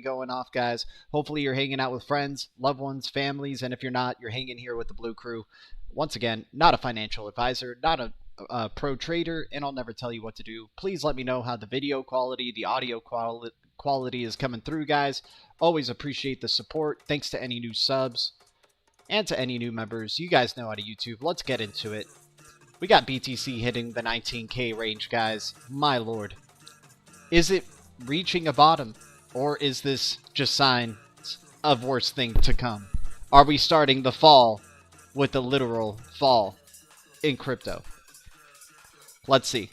Going off, guys. Hopefully you're hanging out with friends, loved ones, families, and if you're not, you're hanging here with the Blue Crew. Once again, not a financial advisor, not a pro trader, and I'll never tell you what to do. Please let me know how the video quality, the audio quality is coming through, guys. Always appreciate the support. Thanks to any new subs and to any new members. You guys know how to YouTube. Let's get into it. We got BTC hitting the 19K range, guys. My lord. Is it reaching a bottom? Or is this just signs of worse thing to come? Are we starting the fall with the literal fall in crypto? Let's see.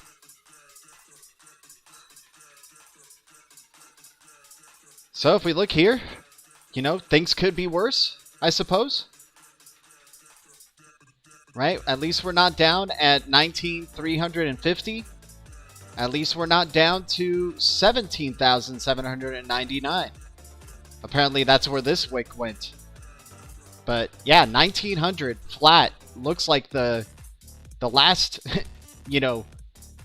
So if we look here, you know, things could be worse, I suppose. Right? At least we're not down at 19,350. At least we're not down to 17,799. Apparently that's where this wick went. But yeah, 1900 flat looks like the last, you know,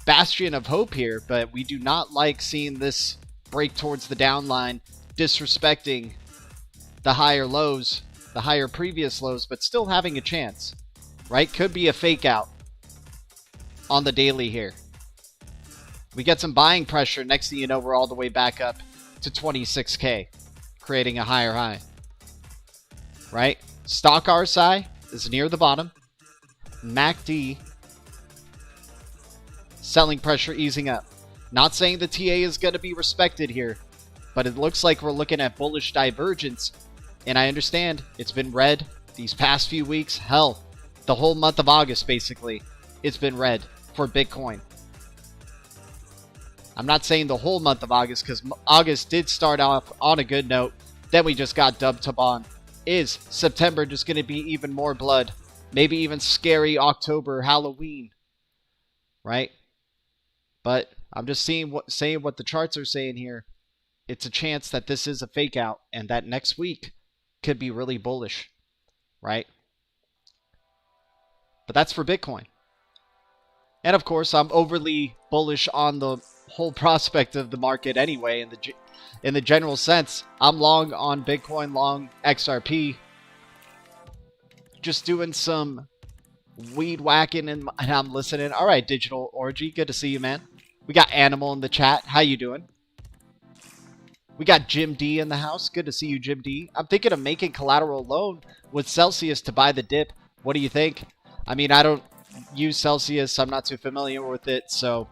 bastion of hope here. But we do not like seeing this break towards the downline, disrespecting the higher lows, the higher previous lows, but still having a chance, right? Could be a fake out on the daily here. We get some buying pressure. Next thing you know, we're all the way back up to 26K, creating a higher high, right? Stock RSI is near the bottom. MACD, selling pressure easing up. Not saying the TA is going to be respected here, but it looks like we're looking at bullish divergence. And I understand it's been red these past few weeks. Hell, the whole month of August, basically, it's been red for Bitcoin. I'm not saying the whole month of August, because August did start off on a good note. Then we just got dubbed to bond. Is September just going to be even more blood? Maybe even scary October, Halloween, right? But I'm just saying what the charts are saying here. It's a chance that this is a fake out and that next week could be really bullish, right? But that's for Bitcoin. And of course, I'm overly bullish on the whole prospect of the market anyway. In the general sense, I'm long on Bitcoin, long XRP. Just doing some weed whacking and I'm listening. All right, Digital Orgy, good to see you, man. We got Animal in the chat. How you doing? We got Jim D in the house. Good to see you, Jim D. I'm thinking of making collateral loan with Celsius to buy the dip. What do you think? I mean, I don't use Celsius. I'm not too familiar with it, so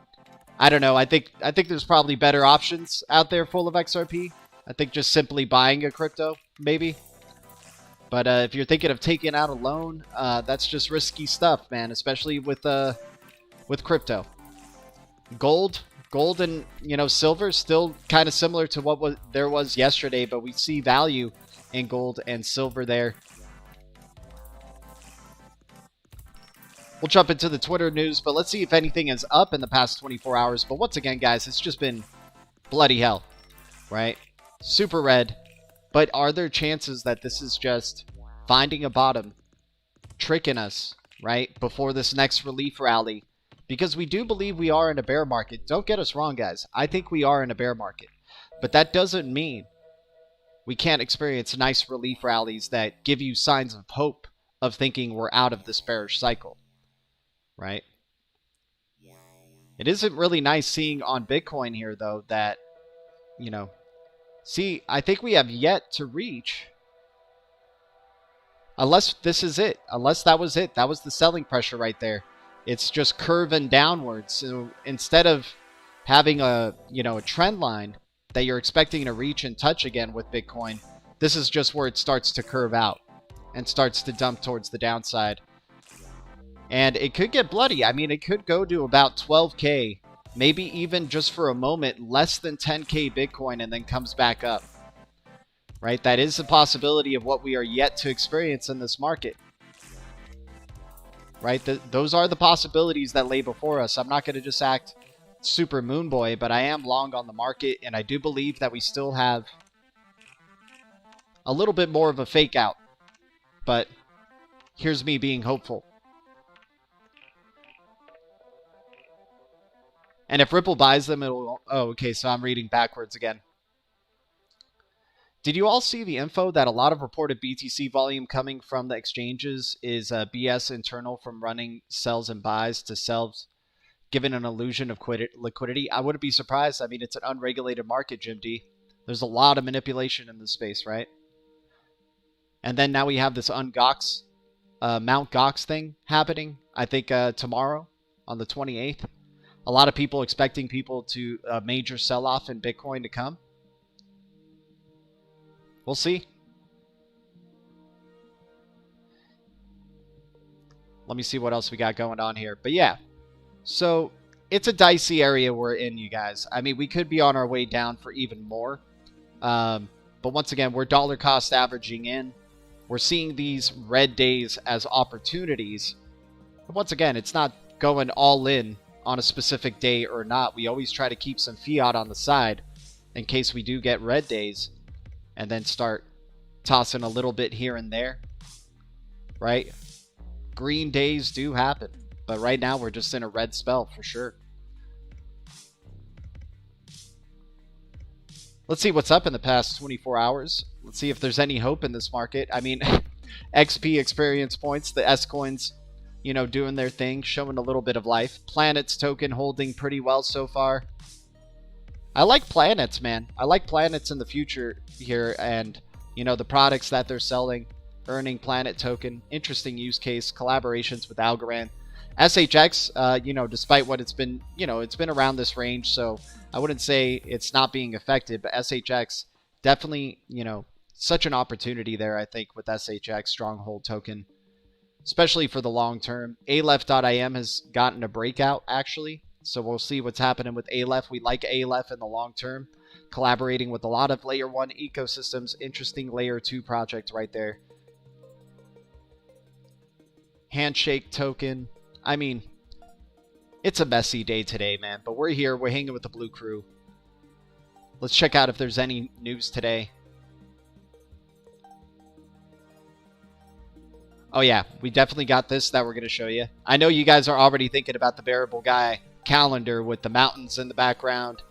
I don't know. I think there's probably better options out there full of XRP. I think just simply buying a crypto, maybe. But if you're thinking of taking out a loan, that's just risky stuff, man, especially with crypto. Gold and, you know, silver still kind of similar to what there was yesterday, but we see value in gold and silver there. We'll jump into the Twitter news, but let's see if anything is up in the past 24 hours. But once again, guys, it's just been bloody hell, right? Super red. But are there chances that this is just finding a bottom, tricking us, right, before this next relief rally? Because we do believe we are in a bear market. Don't get us wrong, guys. I think we are in a bear market. But that doesn't mean we can't experience nice relief rallies that give you signs of hope of thinking we're out of this bearish cycle, right? It isn't really nice seeing on Bitcoin here, though, that, you know, see, I think we have yet to reach, unless this is it, unless that was it. That was the selling pressure right there. It's just curving downwards. So instead of having a trend line that you're expecting to reach and touch again with Bitcoin, this is just where it starts to curve out and starts to dump towards the downside. And it could get bloody. I mean, it could go to about 12K, maybe even just for a moment, less than 10K Bitcoin, and then comes back up. Right? That is a possibility of what we are yet to experience in this market. Right? Those are the possibilities that lay before us. I'm not going to just act super moon boy, but I am long on the market, and I do believe that we still have a little bit more of a fake out. But here's me being hopeful. And if Ripple buys them, it'll... Oh, okay, so I'm reading backwards again. Did you all see the info that a lot of reported BTC volume coming from the exchanges is BS internal from running sells and buys to sells, given an illusion of liquidity? I wouldn't be surprised. I mean, it's an unregulated market, Jim D. There's a lot of manipulation in this space, right? And then now we have this Mount Gox thing happening, I think tomorrow on the 28th. A lot of people expecting people to major sell-off in Bitcoin to come. We'll see. Let me see what else we got going on here. But yeah, so it's a dicey area we're in, you guys. I mean, we could be on our way down for even more. But once again, we're dollar cost averaging in. We're seeing these red days as opportunities. But once again, it's not going all in on a specific day or not. We always try to keep some fiat on the side in case we do get red days, and then start tossing a little bit here and there, right? Green days do happen, but right now we're just in a red spell for sure. Let's see what's up in the past 24 hours. Let's see if there's any hope in this market. I mean, XP experience points, the S coins, you know, doing their thing, showing a little bit of life. Planets token holding pretty well so far. I like planets, man. I like planets in the future here, and, you know, the products that they're selling, earning planet token, interesting use case, collaborations with Algorand. SHX, you know, despite what it's been, you know, it's been around this range, so I wouldn't say it's not being affected, but SHX definitely, you know, such an opportunity there, I think, with SHX Stronghold token, especially for the long term. Aleph.im has gotten a breakout, actually, so we'll see what's happening with Aleph. We like Aleph in the long term, collaborating with a lot of Layer 1 ecosystems. Interesting Layer 2 project right there. Handshake token. I mean, it's a messy day today, man, but we're here. We're hanging with the Blue Crew. Let's check out if there's any news today. Oh yeah, we definitely got this that we're going to show you. I know you guys are already thinking about the Bearable Guy calendar with the mountains in the background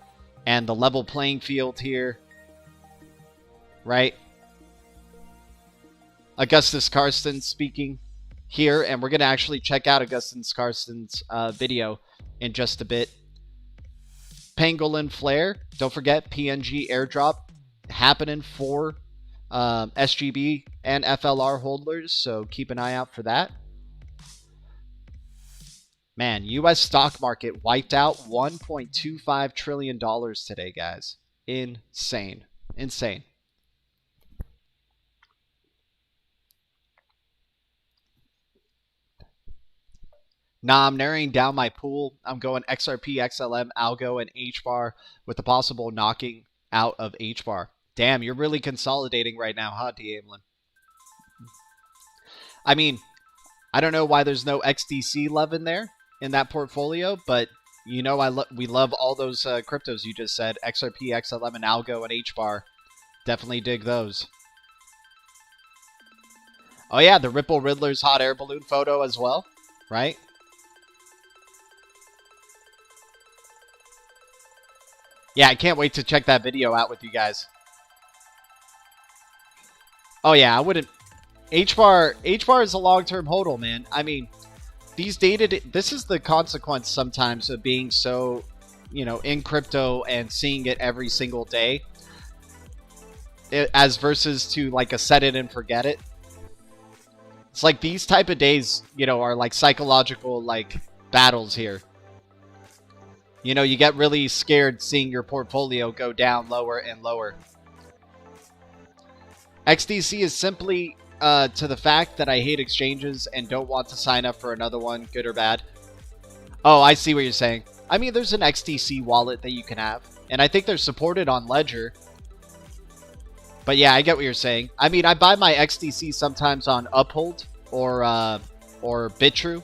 and the level playing field here. Right? Augustus Karsten speaking here, and we're going to actually check out Augustus Karsten's video in just a bit. Pangolin Flare, don't forget PNG airdrop happening for SGB and FLR holders, so keep an eye out for that. Man, US stock market wiped out $1.25 trillion today, guys. Insane. Insane. Nah, I'm narrowing down my pool. I'm going XRP, XLM, Algo, and HBAR with the possible knocking out of HBAR. Damn, you're really consolidating right now, huh, D. Amelin? I mean, I don't know why there's no XDC love in there, in that portfolio, but you know we love all those cryptos you just said. XRP, XLM, and Algo, and HBAR. Definitely dig those. Oh yeah, the Ripple Riddler's hot air balloon photo as well, right? Yeah, I can't wait to check that video out with you guys. Oh yeah, I wouldn't. HBAR is a long-term hodl, man. I mean, this is the consequence sometimes of being so, in crypto and seeing it every single day, as versus to like a set it and forget it. It's like these type of days, are like psychological like battles here. You get really scared seeing your portfolio go down lower and lower. XDC is simply to the fact that I hate exchanges and don't want to sign up for another one, good or bad. Oh, I see what you're saying. I mean, there's an XDC wallet that you can have, and I think they're supported on Ledger. But yeah, I get what you're saying. I mean, I buy my XDC sometimes on Uphold or BitTrue.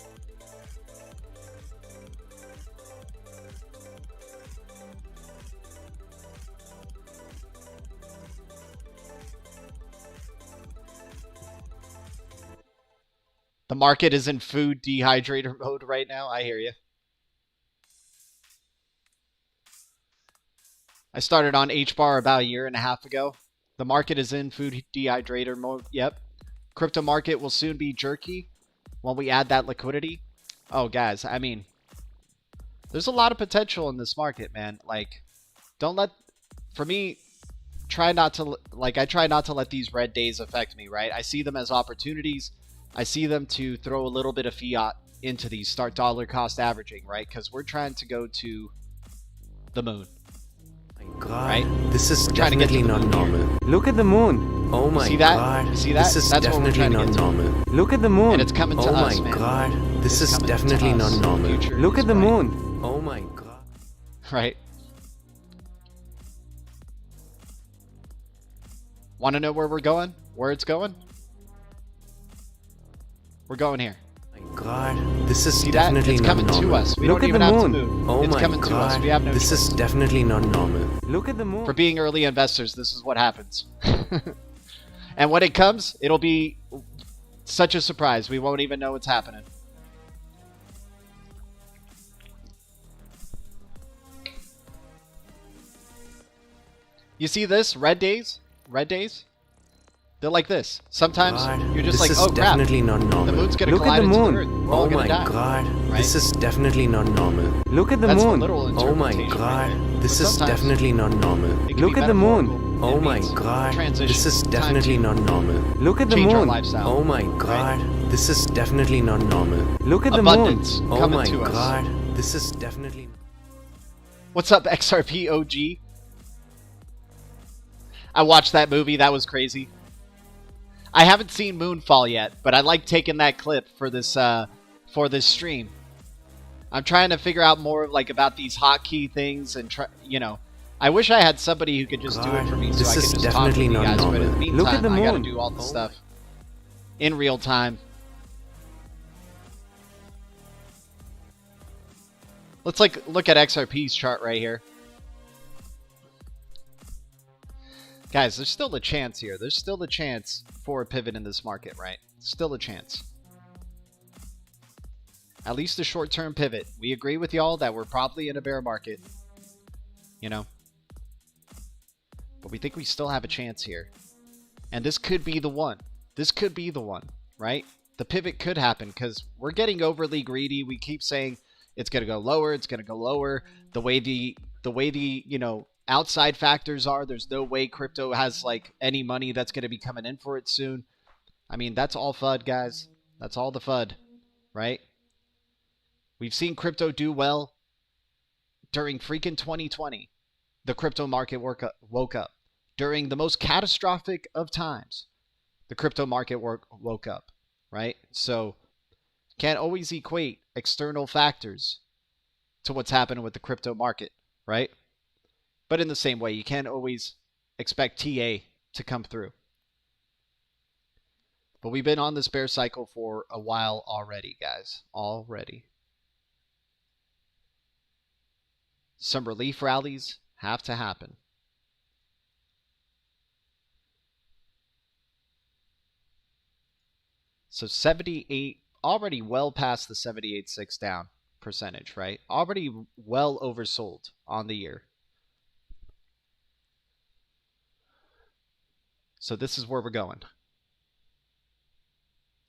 The market is in food dehydrator mode right now. I hear you. I started on HBAR about a year and a half ago. The market is in food dehydrator mode. Yep. Crypto market will soon be jerky when we add that liquidity. Oh, guys, I mean, there's a lot of potential in this market, man. Like, for me, I try not to let these red days affect me, right? I see them as opportunities. I see them to throw a little bit of fiat into these, start dollar cost averaging, right? Because we're trying to go to the moon. My God, right? This is definitely not normal. Look at the moon. Oh my God. You see that? This is definitely not normal. Look at the moon. And it's coming to us, man. Oh my God. This is definitely not normal. Look at the moon. Oh my God. Right. Want to know where we're going? Where it's going? We're going here. My God, this is See definitely that? It's not coming normal. to us. We Look don't at even the have to moon. move. Oh It's my coming to us. God, We have no this choice. is definitely not normal. Look at the moon. For being early investors, this is what happens. And when it comes, it'll be such a surprise. We won't even know what's happening. You see this? Red days? Red days? They're like this. Sometimes God, you're just this like, is oh crap, definitely not normal. the moon's gonna Look collide at the into moon. the Earth. We're all Oh gonna my die. God, Right? this is definitely not normal. Look at the That's a moon. literal Oh my interpretation God, right there. this But is sometimes definitely not normal. it can Look be at the moon. metaphorical. Oh It my means God, transition. this is Time definitely to not normal. Look at the change our moon. lifestyle. Oh my God, this is definitely not normal. Look at the Abundance moon. Oh coming my to us. God, this is definitely. What's up, XRP OG? I watched that movie. That was crazy. I haven't seen Moonfall yet, but I like taking that clip for this stream. I'm trying to figure out more like about these hotkey things and I wish I had somebody who could just do it for me, so I could just talk with you guys. But in the meantime, Look at the I gotta moon. do all the stuff in real time. Let's look at XRP's chart right here. Guys, there's still a chance here. There's still a chance for a pivot in this market, right? Still a chance. At least a short-term pivot. We agree with y'all that we're probably in a bear market, you know, but we think we still have a chance here. And this could be the one. This could be the one, right? The pivot could happen because we're getting overly greedy. We keep saying it's going to go lower. It's going to go lower. The way the you know, outside factors are, there's no way crypto has like any money that's going to be coming in for it soon. I mean, that's all FUD, guys. That's all the FUD, right? We've seen crypto do well during freaking 2020. The crypto market woke up. During the most catastrophic of times, the crypto market woke up, right? So can't always equate external factors to what's happening with the crypto market, right? But in the same way, you can't always expect TA to come through. But we've been on this bear cycle for a while already, guys. Already. Some relief rallies have to happen. So 78, already well past the 78.6 down percentage, right? Already well oversold on the year. So this is where we're going.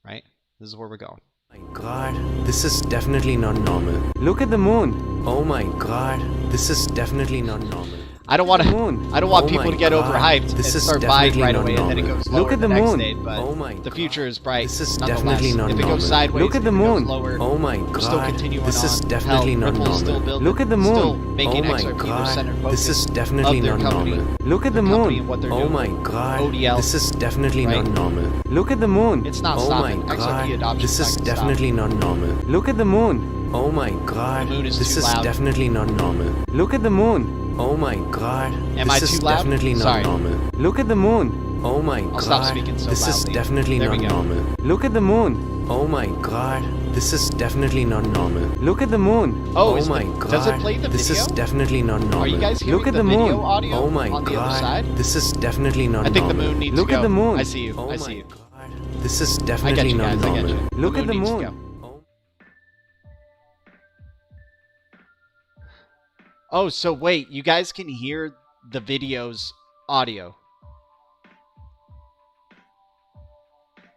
Right? This is where we're going. Oh my god, this is definitely not normal. Look at the moon. Oh my god, this is definitely not normal. I don't want people to get overhyped and start buying right away and then it goes lower the next day, but the future is bright. This is definitely not normal. If it goes sideways, look at the moon. Lower, oh my god, still continuing this is on. definitely not normal. Look at the moon. Still making oh my XRP god, this is definitely not normal. Look at the moon. Oh my god, ODL, this is definitely not normal. Look at the moon. It's not oh stopping. my XRP god, this is cycle definitely not normal. Look at the moon. Oh my god, this is definitely not normal. Look at the moon. Oh my god, this is definitely not normal. Look at the moon. Oh my god, this is definitely not normal. Look at the moon. Oh my god, this is definitely not normal. Look at the moon. Oh my god, does it play the video? This is definitely not normal. Are you guys hearing Look at the moon. video audio oh my on the god, other side? This is definitely not normal. I think the moon needs Look to go. at the moon. I see you. Oh I see you. God. This is definitely not normal. Look at the moon. Oh, so wait, you guys can hear the video's audio.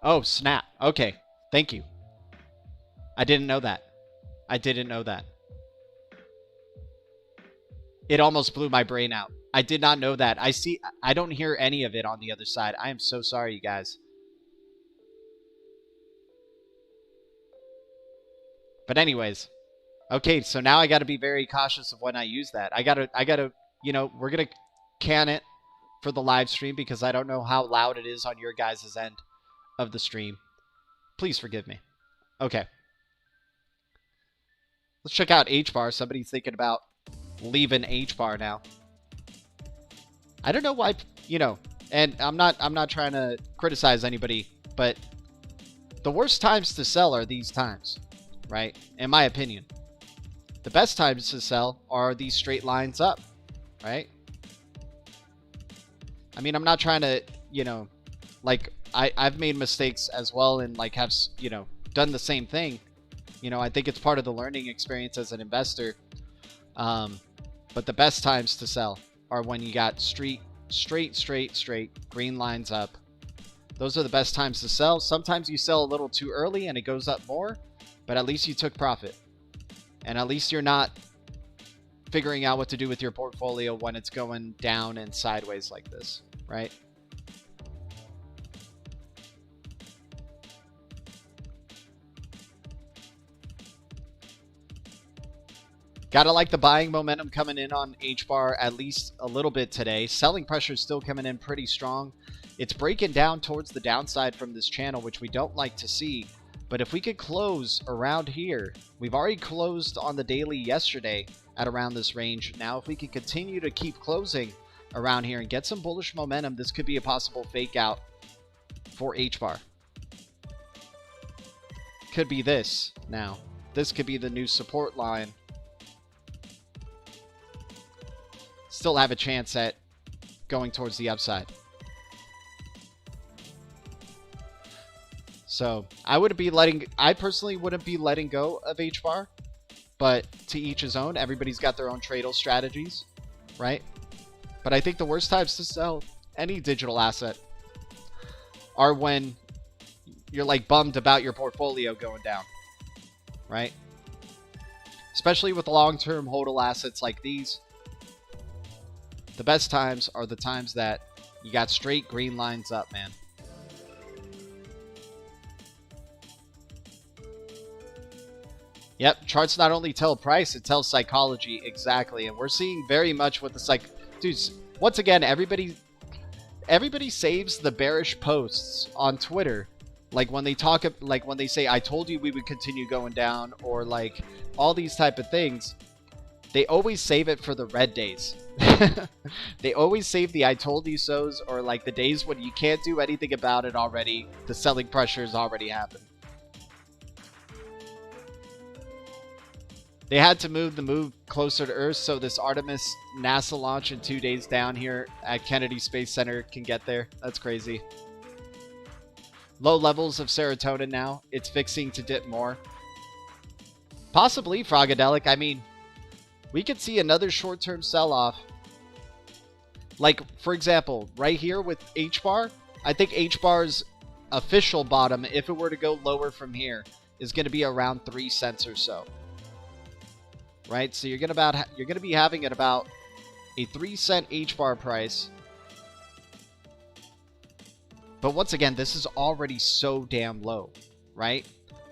Oh, snap. Okay, thank you. I didn't know that. I didn't know that. It almost blew my brain out. I did not know that. I don't hear any of it on the other side. I am so sorry, you guys. But anyways. Okay, so now I got to be very cautious of when I use that. I gotta, you know, we're gonna can it for the live stream because I don't know how loud it is on your guys' end of the stream. Please forgive me. Okay. Let's check out H-bar. Somebody's thinking about leaving H-bar now. I don't know why, you know, and I'm not trying to criticize anybody, but the worst times to sell are these times, right? In my opinion. The best times to sell are these straight lines up, right? I mean, I'm not trying to, you know, like I've made mistakes as well and like have, you know, done the same thing. You know, I think it's part of the learning experience as an investor. But the best times to sell are when you got straight green lines up. Those are the best times to sell. Sometimes you sell a little too early and it goes up more, but at least you took profit. And at least you're not figuring out what to do with your portfolio when it's going down and sideways like this, right? Gotta like the buying momentum coming in on H-bar at least a little bit today. Selling pressure is still coming in pretty strong. It's breaking down towards the downside from this channel, which we don't like to see. But if we could close around here, we've already closed on the daily yesterday at around this range. Now, if we can continue to keep closing around here and get some bullish momentum, this could be a possible fake out for H-bar. Could be this now. This could be the new support line. Still have a chance at going towards the upside. So I personally wouldn't be letting go of HBAR, but to each his own. Everybody's got their own trade strategies, right? But I think the worst times to sell any digital asset are when you're like bummed about your portfolio going down, right? Especially with long-term hodl assets like these. The best times are the times that you got straight green lines up, man. Yep, charts not only tell price, it tells psychology, exactly. And we're seeing very much what the dudes, once again, everybody saves the bearish posts on Twitter. Like when they talk, like when they say, I told you we would continue going down, or like all these type of things, they always save it for the red days. They always save the I told you so's, or like the days when you can't do anything about it already. The selling pressure has already happened. They had to move the move closer to Earth so this Artemis NASA launch in 2 days down here at Kennedy Space Center can get there. That's crazy. Low levels of serotonin now. It's fixing to dip more. Possibly, Frogadelic. I mean, we could see another short-term sell-off. Like, for example, right here with HBAR, I think HBAR's official bottom, if it were to go lower from here, is going to be around 3 cents or so. Right? So you're going to be having at about a 3-cent HBAR price. But once again, this is already so damn low, right?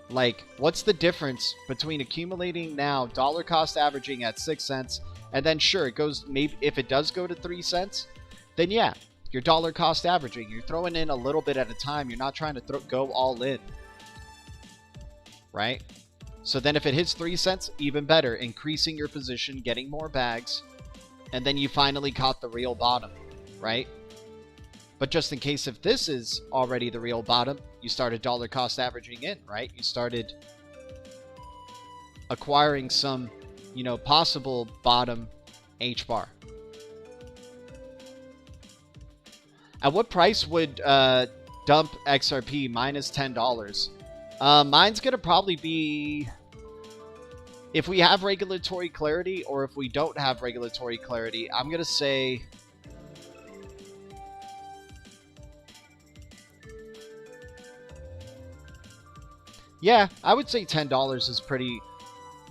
Like, what's the difference between accumulating now, dollar cost averaging at 6 cents, and then sure, it goes, maybe if it does go to 3 cents, then yeah, you're dollar cost averaging. You're throwing in a little bit at a time. You're not trying to go all in, right? So then if it hits 3 cents, even better, increasing your position, getting more bags, and then you finally caught the real bottom, right? But just in case if this is already the real bottom, you started dollar cost averaging in, right? You started acquiring some, you know, possible bottom HBAR. At what price would dump XRP minus $10? Mine's going to probably be, if we have regulatory clarity or if we don't have regulatory clarity, I'm going to say, yeah, I would say $10 is pretty,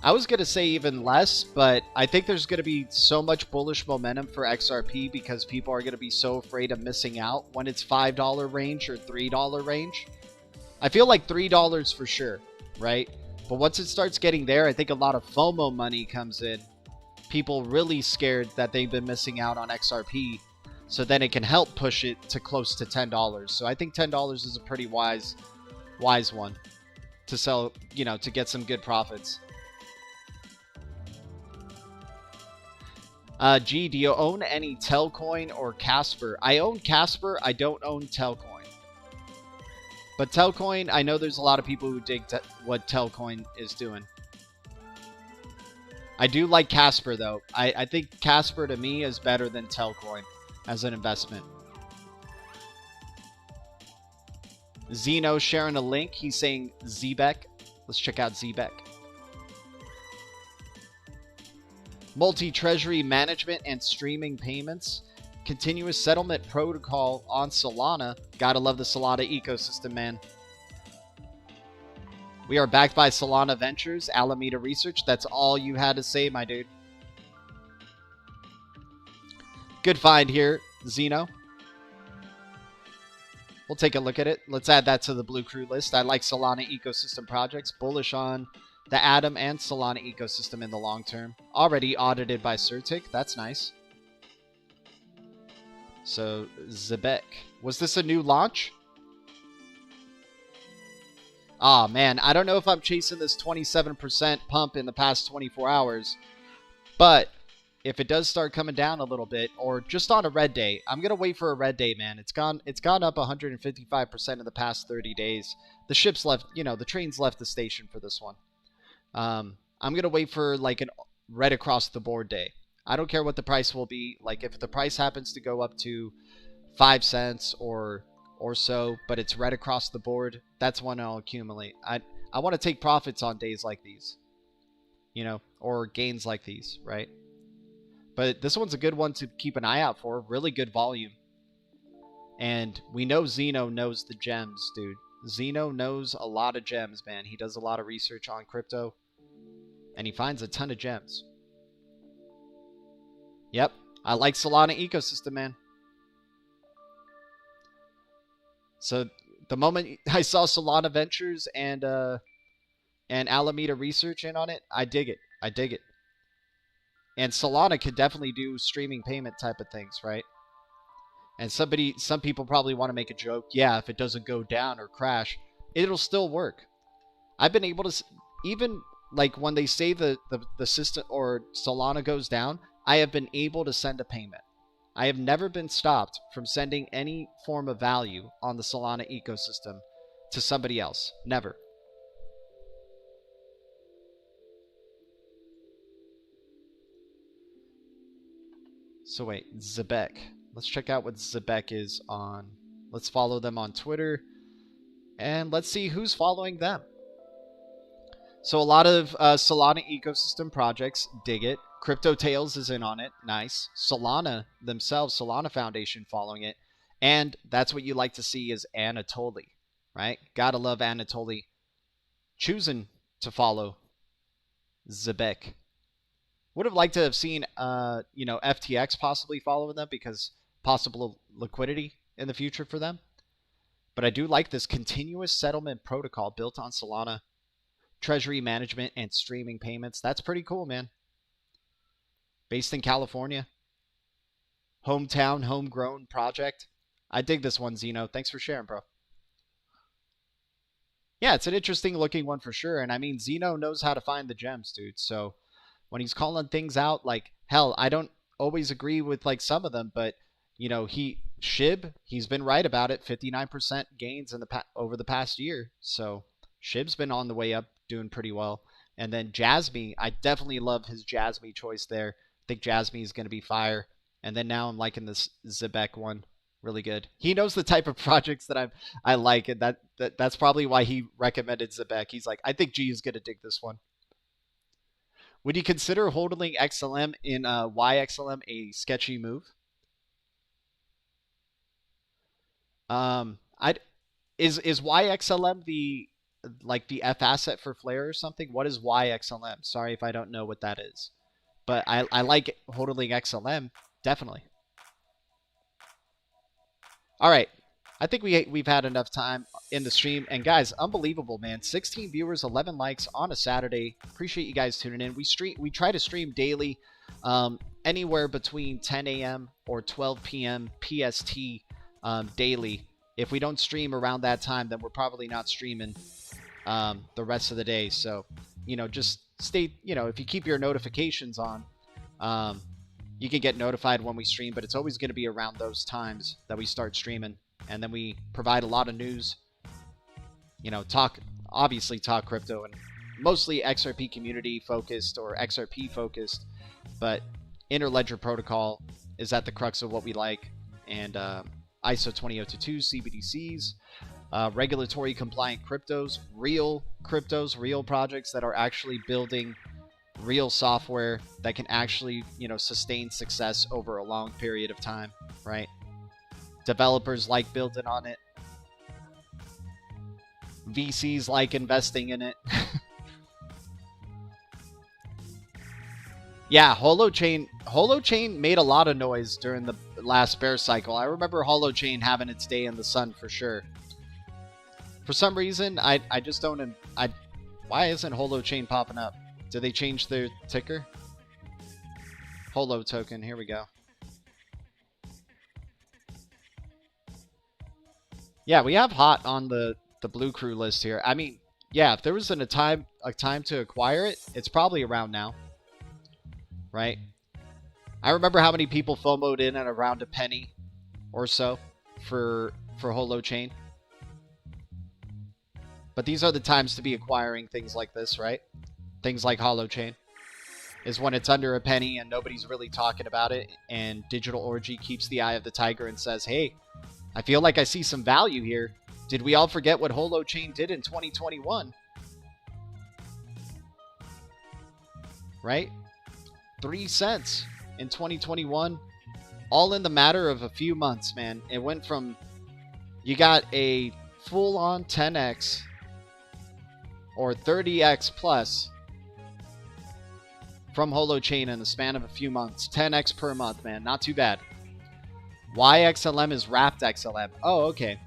I was going to say even less, but I think there's going to be so much bullish momentum for XRP because people are going to be so afraid of missing out when it's $5 range or $3 range. I feel like $3 for sure, right? But once it starts getting there, I think a lot of FOMO money comes in. People really scared that they've been missing out on XRP. So then it can help push it to close to $10. So I think $10 is a pretty wise one to sell, you know, to get some good profits. G, do you own any Telcoin or Casper? I own Casper. I don't own Telcoin. But Telcoin, I know there's a lot of people who dig what Telcoin is doing. I do like Casper, though. I think Casper, to me, is better than Telcoin as an investment. Zeno sharing a link. He's saying Zbeck. Let's check out Zbeck. Multi-treasury management and streaming payments. Continuous settlement protocol on Solana. Gotta love the Solana ecosystem, man. We are backed by Solana Ventures, Alameda Research. That's all you had to say, my dude. Good find here, Zeno. We'll take a look at it. Let's add that to the BLUECREW list. I like Solana ecosystem projects. Bullish on the Atom and Solana ecosystem in the long term. Already audited by Certic. That's nice. So, Zbeck. Was this a new launch? Ah, man. I don't know if I'm chasing this 27% pump in the past 24 hours. But if it does start coming down a little bit, or just on a red day, I'm going to wait for a red day, man. It's gone up 155% in the past 30 days. The ship's left, you know, the train's left the station for this one. I'm going to wait for like a red across the board day. I don't care what the price will be. Like if the price happens to go up to 5 cents or so, but it's right across the board, that's when I'll accumulate. I want to take profits on days like these, you know, or gains like these, right? But this one's a good one to keep an eye out for. Really good volume. And we know Zeno knows the gems, dude. Zeno knows a lot of gems, man. He does a lot of research on crypto, and he finds a ton of gems. Yep, I like Solana ecosystem, man. So the moment I saw Solana Ventures and Alameda Research in on it, I dig it. I dig it. And Solana could definitely do streaming payment type of things, right? And some people probably want to make a joke. Yeah, if it doesn't go down or crash, it'll still work. I've been able to, even like when they say the system or Solana goes down, I have been able to send a payment. I have never been stopped from sending any form of value on the Solana ecosystem to somebody else. Never. So wait, Zebek. Let's check out what Zebek is on. Let's follow them on Twitter. And let's see who's following them. So a lot of Solana ecosystem projects dig it. Crypto Tales is in on it. Nice. Solana themselves, Solana Foundation following it. And that's what you like to see is Anatoly, right? Gotta love Anatoly choosing to follow Zebek. Would have liked to have seen, you know, FTX possibly following them because possible liquidity in the future for them. But I do like this continuous settlement protocol built on Solana, treasury management, and streaming payments. That's pretty cool, man. Based in California. Hometown, homegrown project. I dig this one, Zeno. Thanks for sharing, bro. Yeah, it's an interesting looking one for sure. And I mean, Zeno knows how to find the gems, dude. So when he's calling things out, like, hell, I don't always agree with like some of them, but you know, he's been right about it. 59% gains in over the past year. So Shib's been on the way up, doing pretty well. And then Jasmine, I definitely love his Jasmine choice there. I think Jasmine is going to be fire. And then now I'm liking this Zebek one. Really good. He knows the type of projects that I like, and that's probably why he recommended Zebek. He's like, I think G is going to dig this one. Would you consider holding XLM in YXLM a sketchy move? Is YXLM the F asset for Flare or something? What is YXLM? Sorry if I don't know what that is. But I like holding XLM, definitely. All right. I think we've had enough time in the stream. And guys, unbelievable, man. 16 viewers, 11 likes on a Saturday. Appreciate you guys tuning in. We try to stream daily, anywhere between 10 a.m. or 12 p.m. PST daily. If we don't stream around that time, then we're probably not streaming the rest of the day. So, you know, just stay, you know, if you keep your notifications on, you can get notified when we stream, but it's always going to be around those times that we start streaming. And then we provide a lot of news, you know, obviously talk crypto, and mostly XRP community focused or XRP focused, but interledger protocol is at the crux of what we like. And ISO 20022 CBDCs, regulatory compliant cryptos, real projects that are actually building real software that can actually, you know, sustain success over a long period of time, right? Developers like building on it. VCs like investing in it. Yeah, Holochain made a lot of noise during the last bear cycle. I remember Holochain having its day in the sun for sure. For some reason, I just don't... why isn't Holochain popping up? Did they change their ticker? Holo token, here we go. Yeah, we have hot on the BLUECREW list here. I mean, yeah, if there was a time to acquire it, it's probably around now. Right? I remember how many people FOMO'd in at around a penny or so for Holochain. But these are the times to be acquiring things like this, right? Things like Holochain. is when it's under a penny and nobody's really talking about it, and Digital Orgy keeps the eye of the tiger and says, hey, I feel like I see some value here. Did we all forget what Holochain did in 2021? Right? 3 cents in 2021, all in the matter of a few months, man. It went from, you got a full-on 10x or 30x plus from Holochain in the span of a few months. 10x per month, man. Not too bad. Why XLM is wrapped XLM? Oh, okay.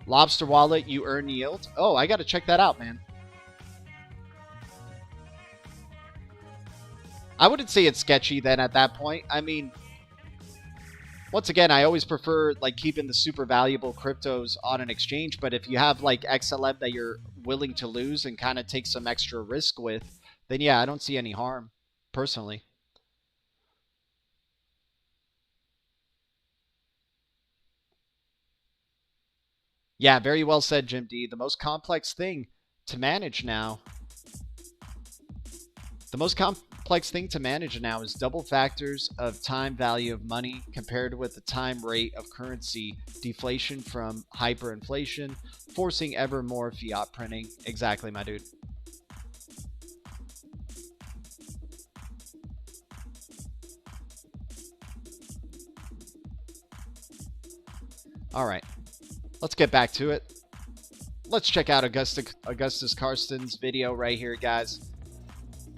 Lobster Wallet, you earn yield. Oh, I got to check that out, man. I wouldn't say it's sketchy then at that point. I mean, once again, I always prefer like keeping the super valuable cryptos on an exchange. But if you have like XLM that you're willing to lose and kind of take some extra risk with, then yeah, I don't see any harm, personally. Yeah, very well said, Jim D. The most complex thing to manage now. The most complex thing to manage now is double factors of time value of money compared with the time rate of currency deflation from hyperinflation, forcing ever more fiat printing. Exactly, my dude. All right, let's get back to it. Let's check out Augustus Karsten's video right here, guys.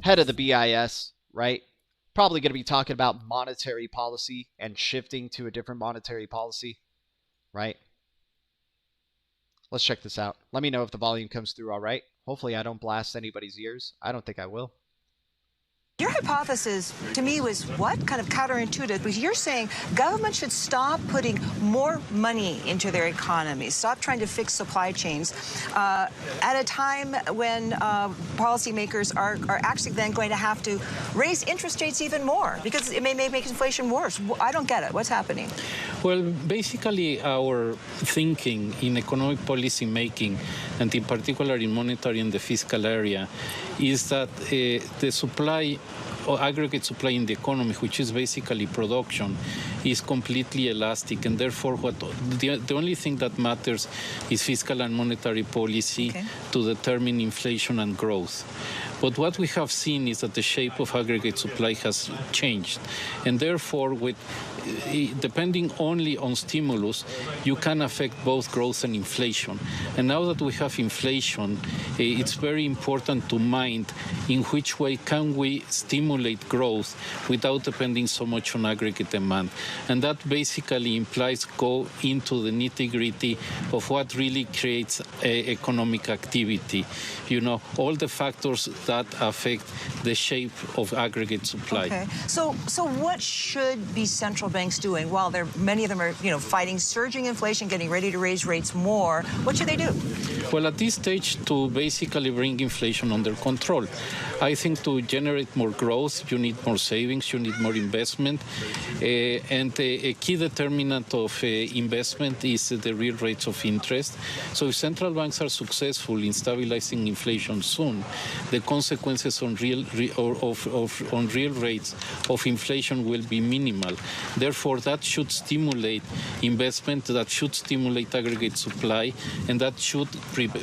Head of the BIS, right? Probably going to be talking about monetary policy and shifting to a different monetary policy, right? Let's check this out. Let me know if the volume comes through all right. Hopefully I don't blast anybody's ears. I don't think I will. Your hypothesis, to me, was what? Kind of counterintuitive, because you're saying government should stop putting more money into their economy, stop trying to fix supply chains at a time when policymakers are actually then going to have to raise interest rates even more, because it may make inflation worse. I don't get it. What's happening? Well, basically, our thinking in economic policy making, and in particular in monetary and the fiscal area, is that the supply or aggregate supply in the economy, which is basically production, is completely elastic, and therefore the only thing that matters is fiscal and monetary policy to determine inflation and growth. But what we have seen is that the shape of aggregate supply has changed, and therefore, depending only on stimulus, you can affect both growth and inflation. And now that we have inflation, it's very important to mind in which way can we stimulate growth without depending so much on aggregate demand. And that basically implies go into the nitty-gritty of what really creates economic activity. You know, all the factors that affect the shape of aggregate supply. Okay. So what should be central banks doing while many of them are, fighting surging inflation, getting ready to raise rates more? What should they do? Well, at this stage, to basically bring inflation under control. I think to generate more growth, you need more savings, you need more investment, and a key determinant of investment is the real rates of interest. So if central banks are successful in stabilizing inflation soon, the consequences on real rates of inflation will be minimal. Therefore, that should stimulate investment, that should stimulate aggregate supply, and that should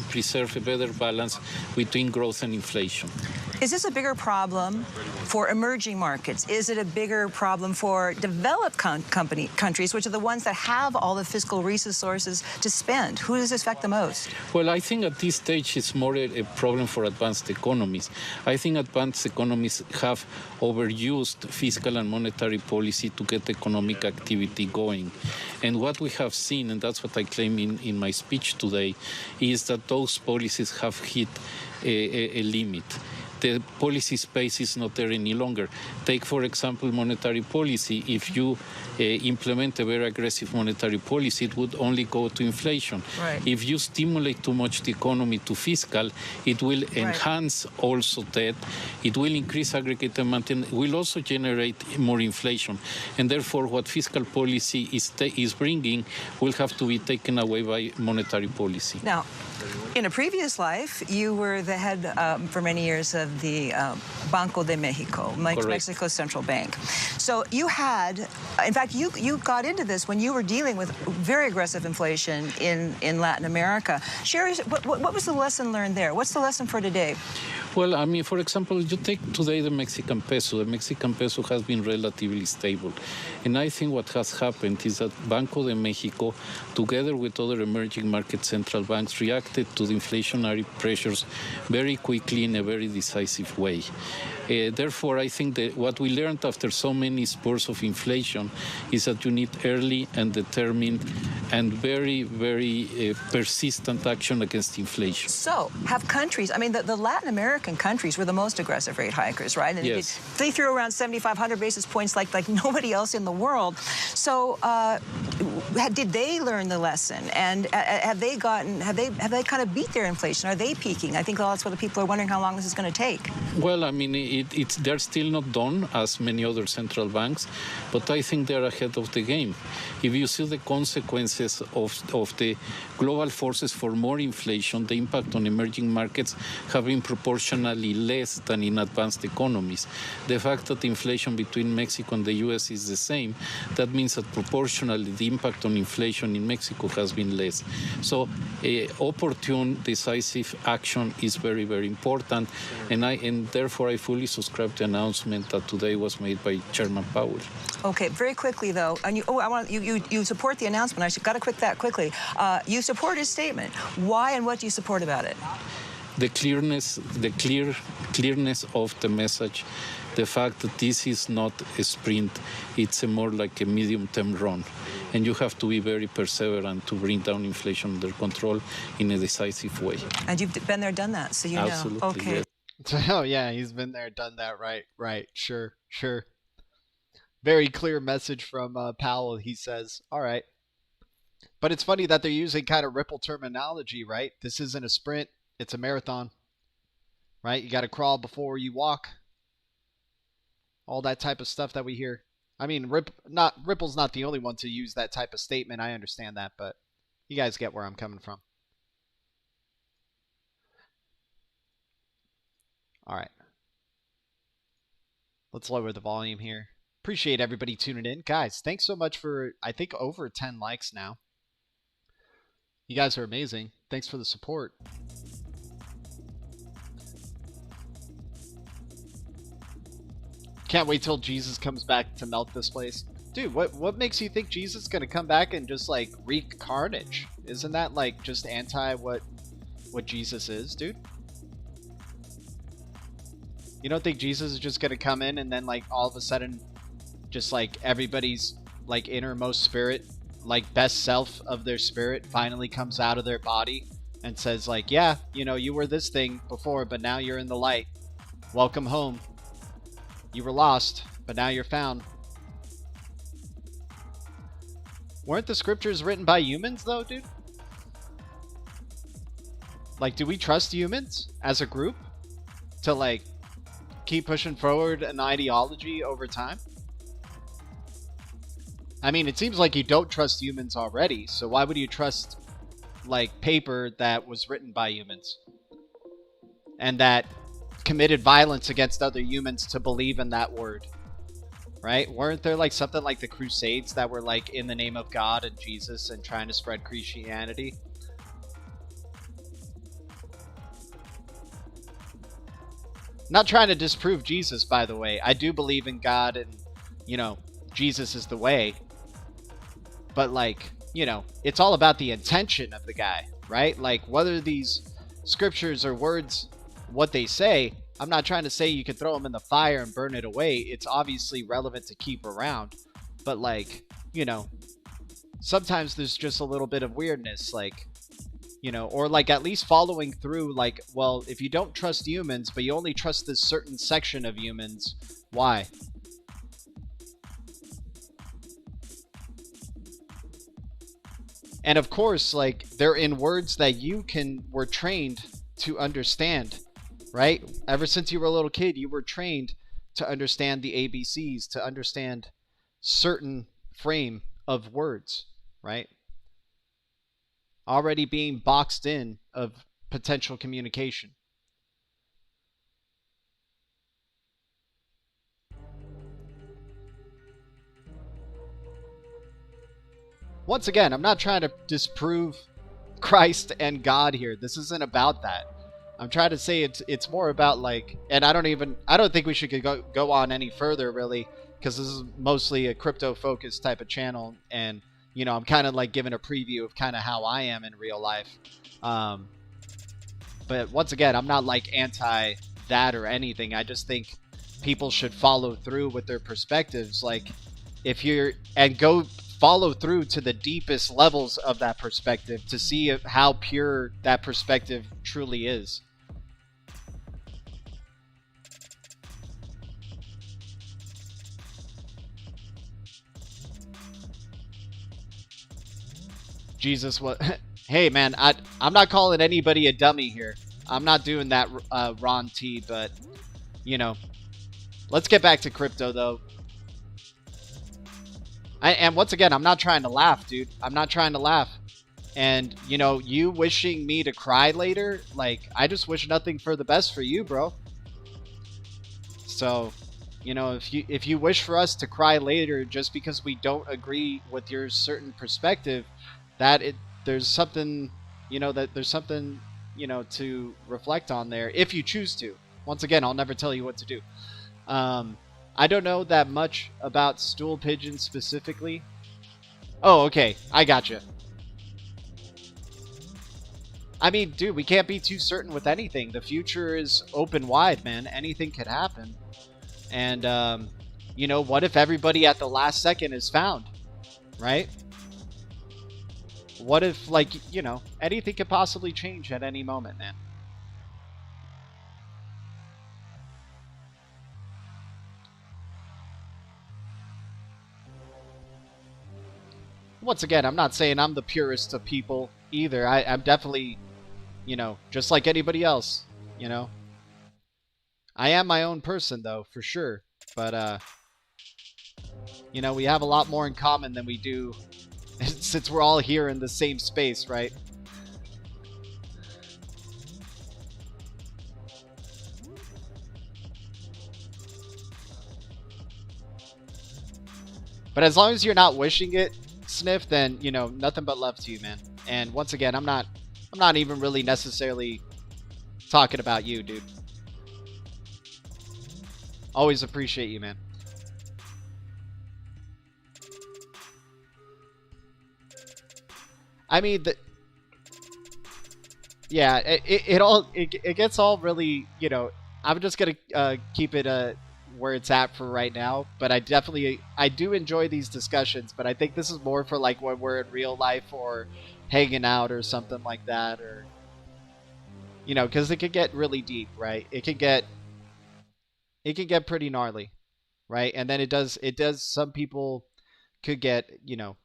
preserve a better balance between growth and inflation. Is this a bigger problem for emerging markets? Is it a bigger problem for developed countries, which are the ones that have all the fiscal resources to spend? Who does this affect the most? Well, I think at this stage it's more a problem for advanced economies. I think advanced economies have overused fiscal and monetary policy to get economic activity going. And what we have seen, and that's what I claim in my speech today, is that those policies have hit a limit. The policy space is not there any longer. Take, for example, monetary policy. If you implement a very aggressive monetary policy, it would only go to inflation. Right. If you stimulate too much the economy to fiscal, it will enhance also debt. It will increase aggregate demand and will also generate more inflation. And therefore, what fiscal policy is bringing will have to be taken away by monetary policy. Now, in a previous life, you were the head for many years of of the Banco de Mexico, Mexico's central bank. So you had, in fact, you got into this when you were dealing with very aggressive inflation in Latin America. Share, what was the lesson learned there? What's the lesson for today? Well, I mean, for example, you take today the Mexican peso. The Mexican peso has been relatively stable. And I think what has happened is that Banco de Mexico, together with other emerging market central banks, reacted to the inflationary pressures very quickly in a very decisive way. Therefore, I think that what we learned after so many spurts of inflation is that you need early and determined and very, very persistent action against inflation. So, have countries, I mean, the Latin American countries were the most aggressive rate hikers, right? And yes. They threw around 7,500 basis points like nobody else in the world. So, did they learn the lesson? And have they kind of beat their inflation? Are they peaking? I think that's what the people are wondering how long this is going to take. Well, I mean, they're still not done as many other central banks, but I think they're ahead of the game. If you see the consequences of the global forces for more inflation, the impact on emerging markets have been proportionally less than in advanced economies. The fact that inflation between Mexico and the U.S. is the same, that means that proportionally the impact on inflation in Mexico has been less. So opportune, decisive action is very, very important, and therefore I fully subscribe to the announcement that today was made by Chairman Powell. Okay, very quickly though, and you support the announcement. I got to quick that quickly. You support his statement. Why and what do you support about it? The clearness of the message, the fact that this is not a sprint, it's more like a medium-term run. And you have to be very perseverant to bring down inflation under control in a decisive way. And you've been there, done that, so you know. Absolutely, okay. Yes. Oh yeah, he's been there, done that. Right. Sure. Very clear message from Powell. He says, all right. But it's funny that they're using kind of Ripple terminology, right? This isn't a sprint. It's a marathon, right? You got to crawl before you walk. All that type of stuff that we hear. I mean, Ripple's not the only one to use that type of statement. I understand that, but you guys get where I'm coming from. All right. Let's lower the volume here. Appreciate everybody tuning in. Guys, thanks so much for, I think, over 10 likes now. You guys are amazing. Thanks for the support. Can't wait till Jesus comes back to melt this place. Dude, what makes you think Jesus is going to come back and just, like, wreak carnage? Isn't that, like, just anti what Jesus is, dude? You don't think Jesus is just going to come in and then, like, all of a sudden, just, like, everybody's, like, innermost spirit, like, best self of their spirit finally comes out of their body and says, like, yeah, you know, you were this thing before, but now you're in the light. Welcome home. You were lost, but now you're found. Weren't the scriptures written by humans, though, dude? Like, do we trust humans as a group to, like, keep pushing forward an ideology over time? I mean, it seems like you don't trust humans already, so why would you trust, like, paper that was written by humans and that committed violence against other humans to believe in that word, right? Weren't there, like, something like the Crusades that were, like, in the name of God and Jesus and trying to spread Christianity? Not trying to disprove Jesus, by the way. I do believe in God and, you know, Jesus is the way. But, like, you know, it's all about the intention of the guy, right? Like, whether these scriptures or words, what they say, I'm not trying to say you could throw them in the fire and burn it away. It's obviously relevant to keep around. But, like, you know, sometimes there's just a little bit of weirdness, like, you know, or, like, at least following through, like, well, if you don't trust humans, but you only trust this certain section of humans, why? And of course, like, they're in words that you were trained to understand, right? Ever since you were a little kid, you were trained to understand the ABCs, to understand certain frame of words, right? Already being boxed in of potential communication. once again, I'm not trying to disprove Christ and God here. This isn't about that. I'm trying to say it's more about like, and I don't think we should go on any further really, because this is mostly a crypto focused type of channel, and you know, I'm kind of like giving a preview of kind of how I am in real life. But once again, I'm not like anti that or anything. I just think people should follow through with their perspectives. Like and go follow through to the deepest levels of that perspective to see how pure that perspective truly is. Jesus, what? Hey, man, I'm not calling anybody a dummy here. I'm not doing that, Ron T, but, you know, let's get back to crypto, though. And once again, I'm not trying to laugh, dude. I'm not trying to laugh. And, you know, you wishing me to cry later, like, I just wish nothing for the best for you, bro. So, you know, if you wish for us to cry later just because we don't agree with your certain perspective, there's something, you know, to reflect on there if you choose to. Once again, I'll never tell you what to do. I don't know that much about stool pigeons specifically. Oh, okay. I gotcha. I mean, dude, we can't be too certain with anything. The future is open wide, man. Anything could happen. And, you know, what if everybody at the last second is found, right? What if, like, you know, anything could possibly change at any moment, man. Once again, I'm not saying I'm the purest of people either. I'm definitely, you know, just like anybody else, you know. I am my own person, though, for sure. But, you know, we have a lot more in common than we do since we're all here in the same space, right? But as long as you're not wishing it, Sniff, then, you know, nothing but love to you, man. And once again, I'm not even really necessarily talking about you, dude. Always appreciate you, man. I mean, yeah, it gets all really, you know, I'm just gonna keep it where it's at for right now. But I do enjoy these discussions, but I think this is more for like when we're in real life or hanging out or something like that, or, you know, because it could get really deep, right? It can get pretty gnarly, right? And then it does. Some people could get, you know,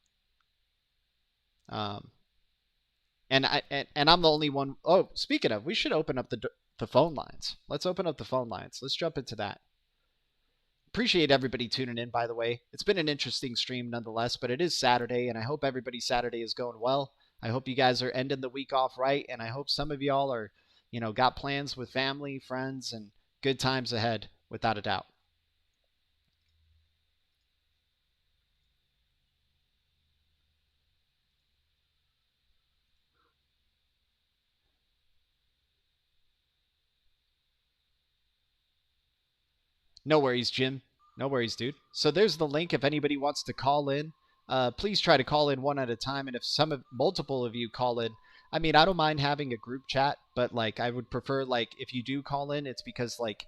and I'm the only one. Oh, speaking of, we should open up the phone lines. Let's open up the phone lines. Let's jump into that. Appreciate everybody tuning in, by the way. It's been an interesting stream nonetheless, but it is Saturday, and I hope everybody's Saturday is going well. I hope you guys are ending the week off right, and I hope some of y'all are, you know, got plans with family, friends, and good times ahead, without a doubt. No worries, Jim. No worries, dude. So there's the link if anybody wants to call in. Please try to call in one at a time, and if multiple of you call in, I mean, I don't mind having a group chat, but like I would prefer, like, if you do call in, it's because like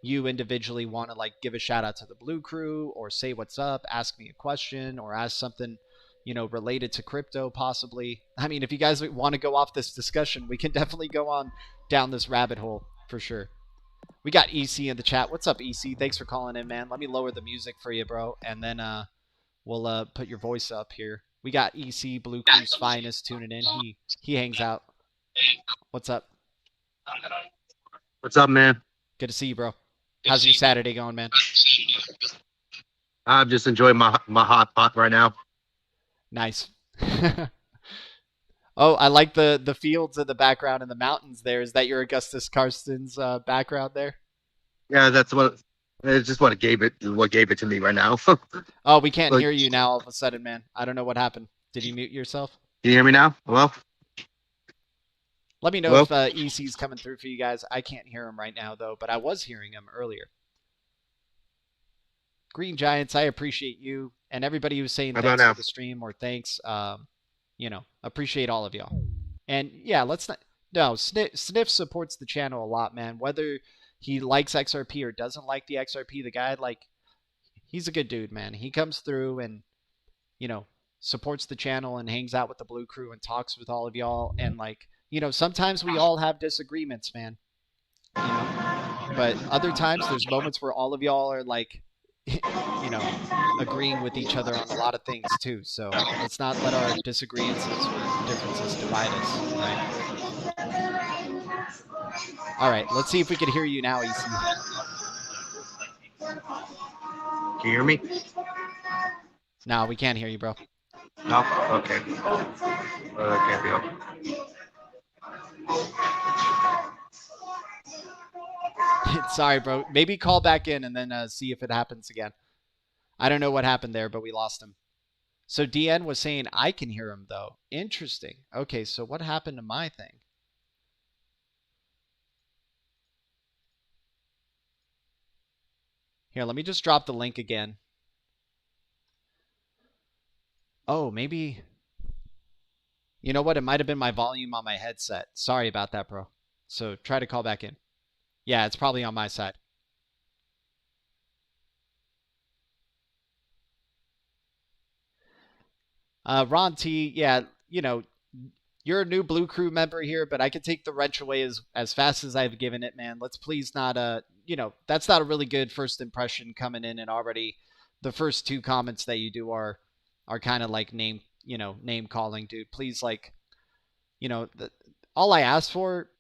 you individually want to like give a shout out to the Blue Crew, or say what's up, ask me a question, or ask something, you know, related to crypto possibly. I mean, if you guys want to go off this discussion, we can definitely go on down this rabbit hole for sure. We got EC in the chat. What's up, EC? Thanks for calling in, man. Let me lower the music for you, bro, and then we'll put your voice up here. We got EC, Blue Crew's finest, tuning in. He hangs out. What's up? What's up, man? Good to see you, bro. How's your Saturday going, man? I'm just enjoying my hot pot right now. Nice. Oh, I like the fields in the background and the mountains there. Is that your Augustus Karsten's background there? Yeah, that's just what gave it to me right now. Oh, we can't hear you now all of a sudden, man. I don't know what happened. Did you mute yourself? Can you hear me now? Hello? Let me know if EC's coming through for you guys. I can't hear him right now, though, but I was hearing him earlier. Green Giants, I appreciate you. And everybody who's saying thanks for the stream or thanks, appreciate all of y'all. And yeah, let's not... No, Sniff supports the channel a lot, man. Whether he likes XRP or doesn't like the XRP, the guy, he's a good dude, man. He comes through and, supports the channel and hangs out with the Blue Crew and talks with all of y'all. And, sometimes we all have disagreements, man. But other times there's moments where all of y'all are, agreeing with each other on a lot of things, too. So let's not let our disagreements or differences divide us, right? All right, let's see if we can hear you now, EC. Can you hear me? No, we can't hear you, bro. No? Okay. Can't be open. Sorry, bro. Maybe call back in and then see if it happens again. I don't know what happened there, but we lost him. So DN was saying I can hear him, though. Interesting. Okay, so what happened to my thing? Here, let me just drop the link again. Oh, maybe... You know what? It might have been my volume on my headset. Sorry about that, bro. So try to call back in. Yeah, it's probably on my side. Ron T, yeah, you're a new Blue Crew member here, but I can take the wrench away as fast as I've given it, man. Let's please not, that's not a really good first impression coming in, and already the first two comments that you do are kind of like name calling, dude. Please, all I ask for,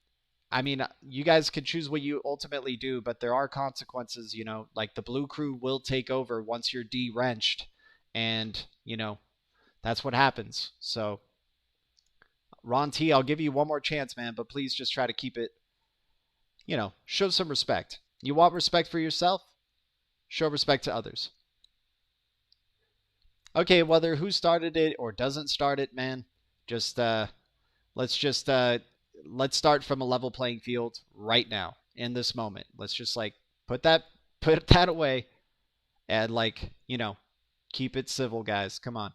I mean, you guys can choose what you ultimately do, but there are consequences, like the Blue Crew will take over once you're de-wrenched, and, that's what happens. So, Ron T, I'll give you one more chance, man, but please just try to keep it, show some respect. You want respect for yourself? Show respect to others. Okay, whether who started it or doesn't start it, man, just, let's start from a level playing field right now in this moment. Let's just put that away and keep it civil, guys. Come on.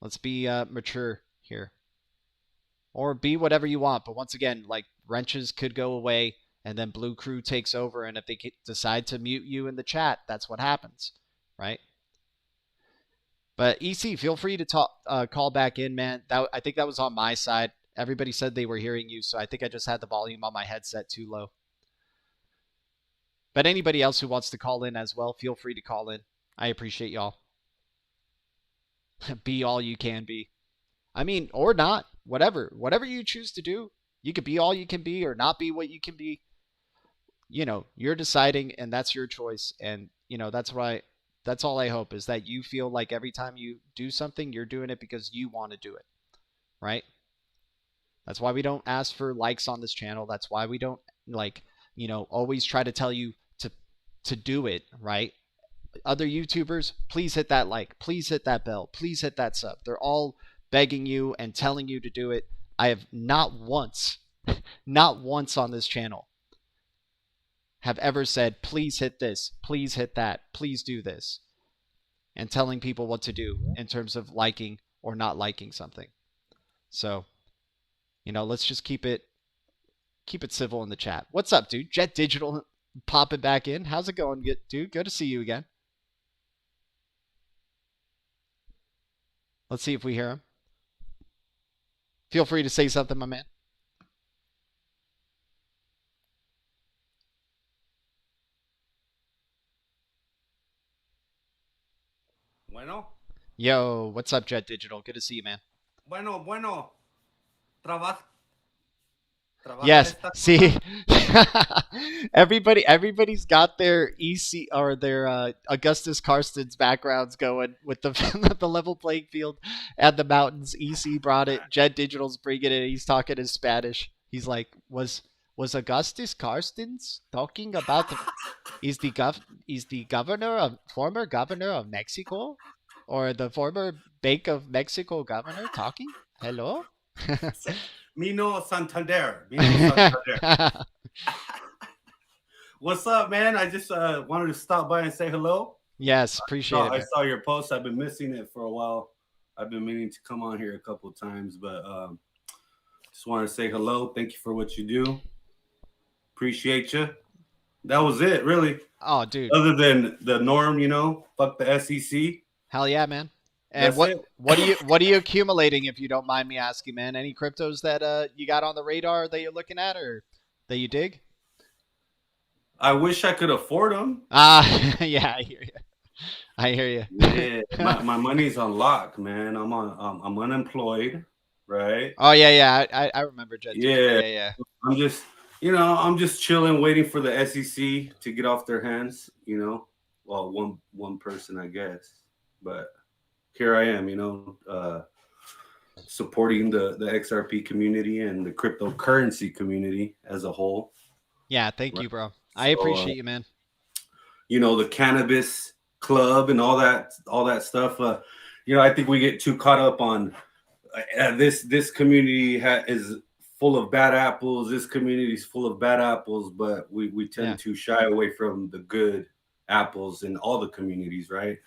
Let's be mature here. Or be whatever you want. But once again, wrenches could go away and then Blue Crew takes over. And if they decide to mute you in the chat, that's what happens, right? But EC, feel free to call back in, man. I think that was on my side. Everybody said they were hearing you, so I think I just had the volume on my headset too low. But anybody else who wants to call in as well, feel free to call in. I appreciate y'all. Be all you can be. I mean, or not. Whatever you choose to do. You could be all you can be or not be what you can be. You're deciding, and that's your choice. And, that's all I hope, is that you feel like every time you do something, you're doing it because you want to do it. Right? That's why we don't ask for likes on this channel. That's why we don't always try to tell you to do it, right? Other YouTubers, please hit that like, please hit that bell, please hit that sub. They're all begging you and telling you to do it. I have not once on this channel have ever said, please hit this, please hit that, please do this, and telling people what to do in terms of liking or not liking something. So, let's just keep it civil in the chat. What's up, dude? Jet Digital popping back in. How's it going, dude? Good to see you again. Let's see if we hear him. Feel free to say something, my man. Bueno. Yo, what's up, Jet Digital? Good to see you, man. Bueno. Yes, see, everybody's got their EC or their Augustus Karsten's backgrounds going with the level playing field and the mountains. EC brought it. Jet Digital's bringing it. He's talking in Spanish. He's like, was Augustus Karsten's talking about is the former governor of Mexico? Or the former Bank of Mexico governor talking? Hello? Mino Santander. Mino Santander. What's up, man? I just wanted to stop by and say hello. Yes, appreciate it. I saw your post. I've been missing it for a while. I've been meaning to come on here a couple of times, but just want to say hello. Thank you for what you do. Appreciate you. That was it, really. Oh, dude. Other than the norm, you know, fuck the SEC. Hell yeah, man. And what are you accumulating, if you don't mind me asking, man? Any cryptos that you got on the radar that you're looking at or that you dig? I wish I could afford them. Yeah, I hear you. Yeah, my money's on lock, man. I'm unemployed, right? Oh yeah. I remember Jet. Yeah. I'm just chilling, waiting for the SEC to get off their hands. You know, well, one person, I guess, but here I am. You know, supporting the XRP community and the cryptocurrency community as a whole. Yeah, thank you, bro. I appreciate you, man. You know, the cannabis club and all that stuff. You know, I think we get too caught up on this community is full of bad apples. This community is full of bad apples, but we tend to shy away from the good apples in all the communities, right?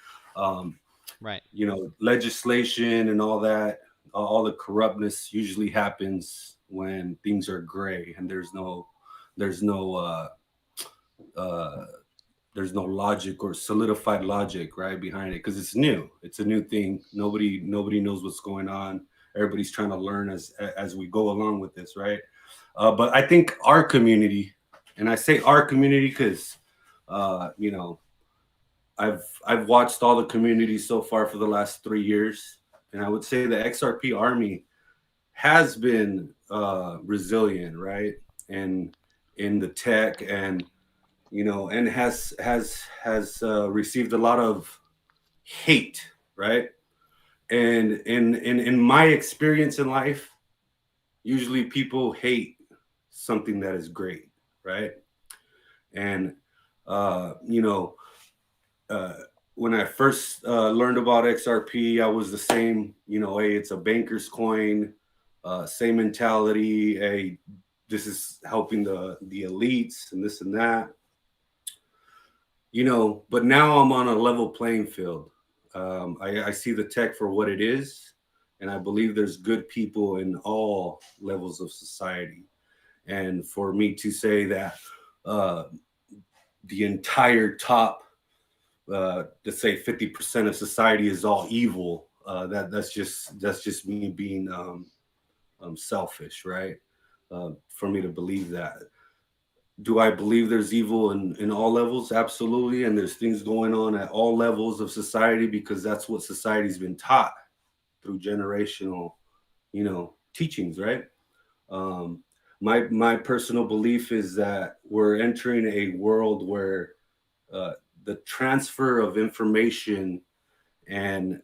Right. You know, legislation and all that, all the corruptness usually happens when things are gray and there's no logic or solidified logic right behind it, because it's new. It's a new thing. Nobody knows what's going on. Everybody's trying to learn as we go along with this, right? But I think our community, and I say our community because you know, I've watched all the communities so far for the last 3 years, and I would say the XRP army has been resilient, right? And in the tech, and you know, and has received a lot of hate, right? And in my experience in life, usually people hate something that is great, right? And you know, when I first learned about XRP, I was the same, you know, hey, it's a banker's coin, same mentality, hey, this is helping the elites and this and that, you know. But now I'm on a level playing field. I see the tech for what it is, and I believe there's good people in all levels of society. And for me to say that the entire top, let's say 50% of society is all evil, that's just me being selfish, right? For me to believe that. Do I believe there's evil in all levels? Absolutely. And there's things going on at all levels of society, because that's what society's been taught through generational, you know, teachings, right? My personal belief is that we're entering a world where the transfer of information and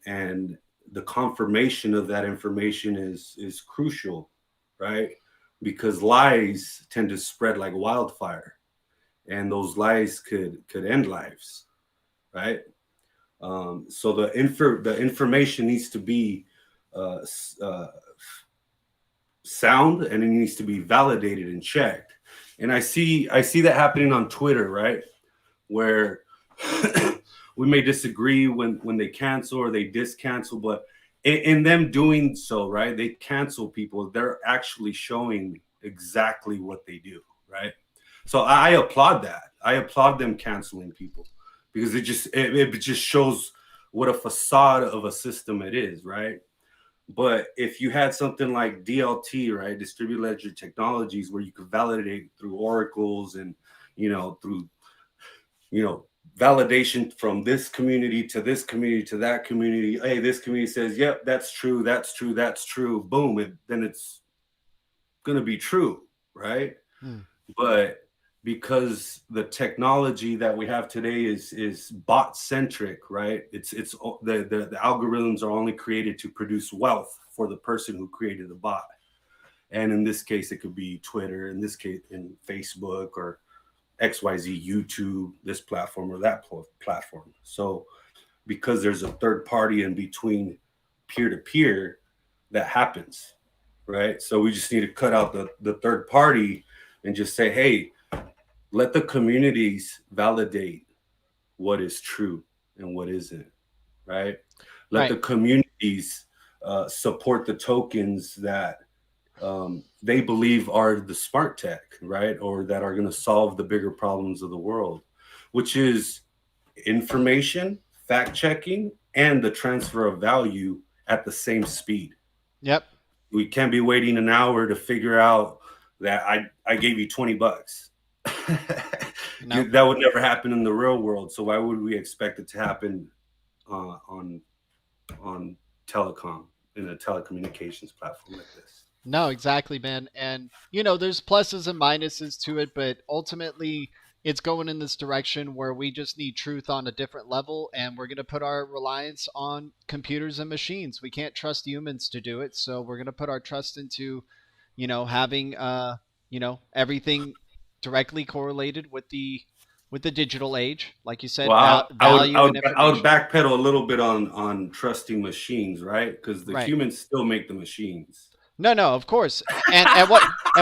the confirmation of that information is crucial, right? Because lies tend to spread like wildfire, and those lies could end lives, right? So the information needs to be sound, and it needs to be validated and checked. And I see that happening on Twitter, right? Where we may disagree when they cancel or they discancel, but in them doing so, right, they cancel people. They're actually showing exactly what they do, right? So I applaud that. I applaud them canceling people, because it just shows what a facade of a system it is, right? But if you had something like DLT, right, distributed ledger technologies, where you could validate through oracles and, you know, through, you know, validation from this community to this community to that community. Hey, this community says, yep, that's true, that's true, that's true. Boom, then it's going to be true, right? But because the technology that we have today is bot centric, right? It's the algorithms are only created to produce wealth for the person who created the bot. And in this case, it could be Twitter, in this case, in Facebook, or XYZ, YouTube, this platform or that platform. So because there's a third party in between, peer to peer, that happens, right? So we just need to cut out the third party and just say, hey, let the communities validate what is true and what isn't, right? Let the communities support the tokens that they believe are the smart tech, right? Or that are going to solve the bigger problems of the world, which is information, fact checking, and the transfer of value at the same speed. Yep. We can't be waiting an hour to figure out that I gave you $20. Nope. That would never happen in the real world. So why would we expect it to happen on telecom, in a telecommunications platform like this? No, exactly, man. And, there's pluses and minuses to it, but ultimately it's going in this direction where we just need truth on a different level, and we're going to put our reliance on computers and machines. We can't trust humans to do it. So we're going to put our trust into, having, everything directly correlated with the digital age, like you said. Well, I would backpedal a little bit on trusting machines, right? Because the humans still make the machines. No, of course. And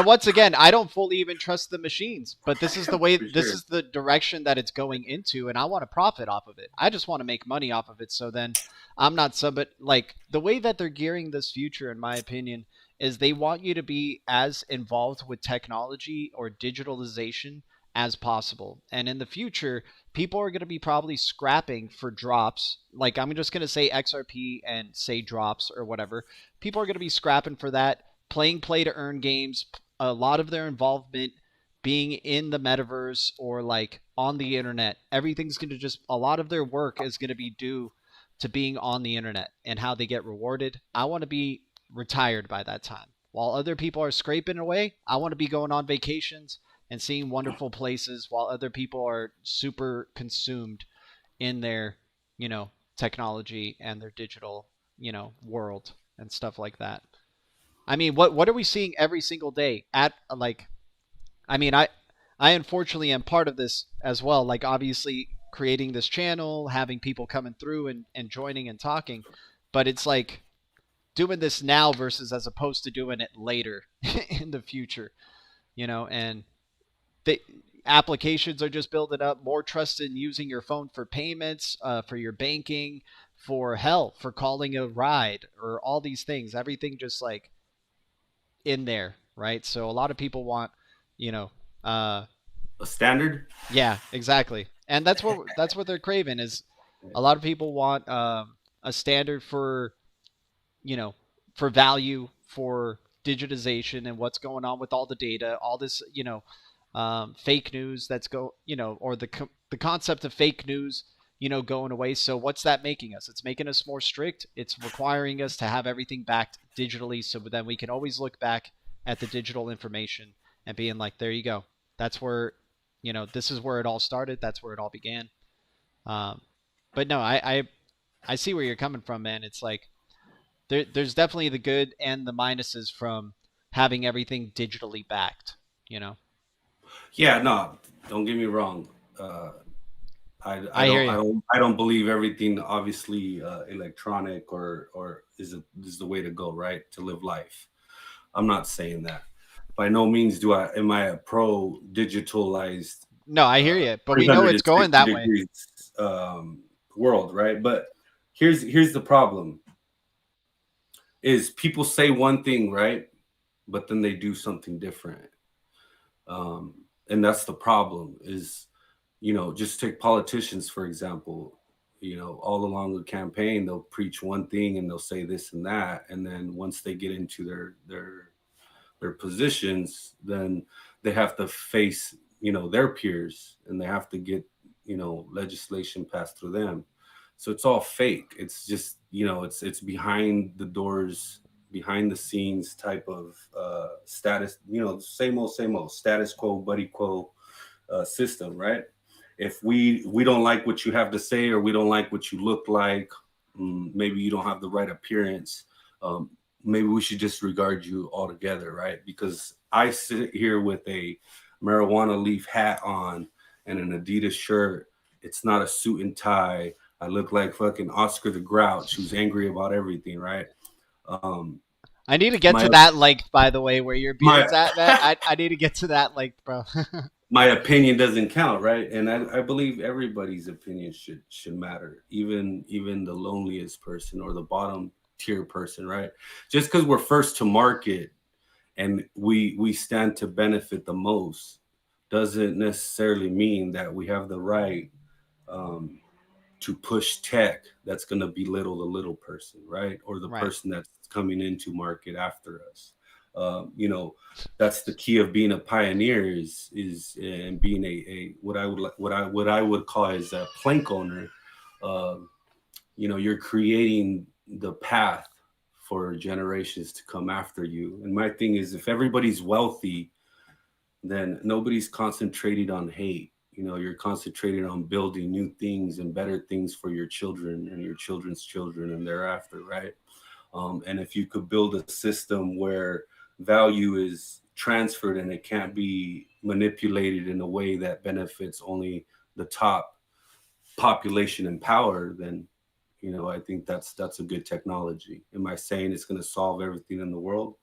once again, I don't fully even trust the machines, but this is the way, this is the direction that it's going into, and I want to profit off of it. I just want to make money off of it. So then I'm not but like the way that they're gearing this future, in my opinion, is they want you to be as involved with technology or digitalization as possible. And in the future, people are going to be probably scrapping for drops. Like, I'm just going to say XRP and say drops or whatever. People are going to be scrapping for that, playing play to earn games. A lot of their involvement being in the metaverse or like on the internet. Everything's going to a lot of their work is going to be due to being on the internet and how they get rewarded. I want to be retired by that time. While other people are scraping away, I want to be going on vacations and seeing wonderful places while other people are super consumed in their, technology and their digital, world and stuff like that. I mean, what are we seeing every single day I unfortunately am part of this as well. Like, obviously creating this channel, having people coming through and joining and talking, but it's like doing this now versus as opposed to doing it later in the future, and the applications are just building up, more trust in using your phone for payments, for your banking, for calling a ride, or all these things. Everything just like in there, right? So a lot of people want, a standard. Yeah, exactly. And that's what they're craving is a lot of people want a standard for, for value, for digitization and what's going on with all the data, all this, fake news that's or the concept of fake news, going away. So what's that making us? It's making us more strict. It's requiring us to have everything backed digitally, so then we can always look back at the digital information and being like, there you go. That's where, this is where it all started. That's where it all began. But no, I see where you're coming from, man. It's like there's definitely the good and the minuses from having everything digitally backed, Yeah, no, don't get me wrong. I don't believe everything obviously electronic or is the way to go, right? To live life. I'm not saying that. By no means am I a pro digitalized. No, I hear you, but we know it's going that way. World, right? But here's the problem: is people say one thing, right, but then they do something different. And that's the problem is, just take politicians, for example, all along the campaign, they'll preach one thing and they'll say this and that. And then once they get into their positions, then they have to face, their peers, and they have to get, legislation passed through them. So it's all fake. It's just, it's behind the doors, behind the scenes type of status, same old status quo, buddy quo system, right? If we don't like what you have to say, or we don't like what you look like, maybe you don't have the right appearance, maybe we should disregard you altogether, right? Because I sit here with a marijuana leaf hat on and an Adidas shirt. It's not a suit and tie. I look like fucking Oscar the Grouch, who's angry about everything, right? I need to get to that length, by the way, where your beard's at, man. I need to get to that length, bro. My opinion doesn't count, right? And I believe everybody's opinion should matter, even the loneliest person or the bottom tier person, right? Just because we're first to market and we stand to benefit the most doesn't necessarily mean that we have the right to push tech that's going to belittle the little person, right? Or the person that's coming into market after us. You know, that's the key of being a pioneer is and being a what I would call as a plank owner. You know, you're creating the path for generations to come after you. And my thing is, if everybody's wealthy, then nobody's concentrated on hate. You know, you're concentrated on building new things and better things for your children and your children's children and thereafter, right? And if you could build a system where value is transferred and it can't be manipulated in a way that benefits only the top population and power, then, you know, I think that's a good technology. Am I saying it's going to solve everything in the world?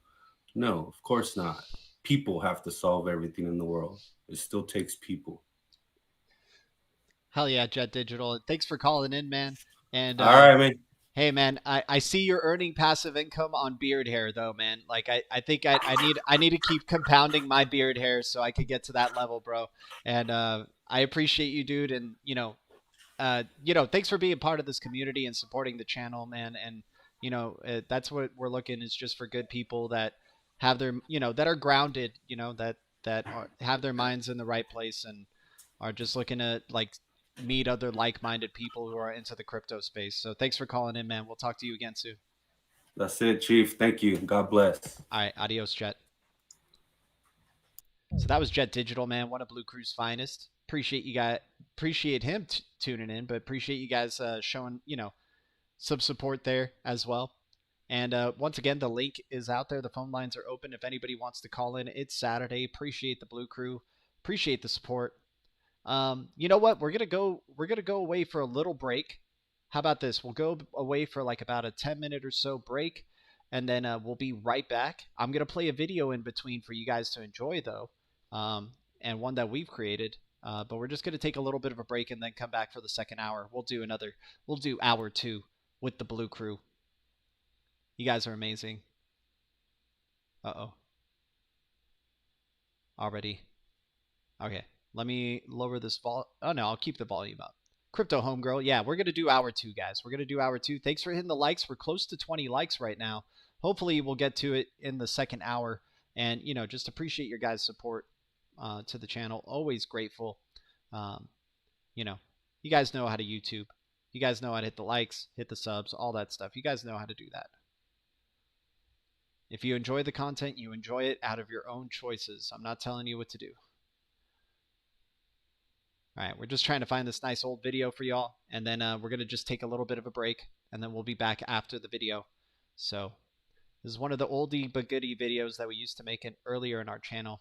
No, of course not. People have to solve everything in the world. It still takes people. Hell yeah, Jet Digital. Thanks for calling in, man. And all right, man. Hey, man, I see you're earning passive income on beard hair, though, man. Like, I think I need to keep compounding my beard hair so I could get to that level, bro. And I appreciate you, dude. And thanks for being part of this community and supporting the channel, man. And that's what we're looking is just for good people that have their that are grounded, that have their minds in the right place and are just looking to meet other like-minded people who are into the crypto space. So thanks for calling in, man. We'll talk to you again soon. That's it, Chief. Thank you. God bless. All right. Adios, Jet. So that was Jet Digital, man. One of BLUECREW's finest. Appreciate you guys. Appreciate him tuning in, but appreciate you guys showing, some support there as well. And once again, the link is out there. The phone lines are open. If anybody wants to call in, it's Saturday. Appreciate the BLUECREW. Appreciate the support. You know what? We're gonna go away for a little break. How about this? We'll go away for about a 10-minute or so break, and then we'll be right back. I'm gonna play a video in between for you guys to enjoy, though, and one that we've created. But we're just gonna take a little bit of a break and then come back for the second hour. We'll do hour 2 with the BLUECREW. You guys are amazing. Already. Okay. Let me lower this Oh, no, I'll keep the volume up. Crypto Homegirl. Yeah, we're going to do hour 2, guys. We're going to do hour 2. Thanks for hitting the likes. We're close to 20 likes right now. Hopefully, we'll get to it in the second hour. And, just appreciate your guys' support to the channel. Always grateful. You guys know how to YouTube. You guys know how to hit the likes, hit the subs, all that stuff. You guys know how to do that. If you enjoy the content, you enjoy it out of your own choices. I'm not telling you what to do. All right, we're just trying to find this nice old video for y'all, and then we're going to just take a little bit of a break, and then we'll be back after the video. So this is one of the oldie but goodie videos that we used to make earlier in our channel.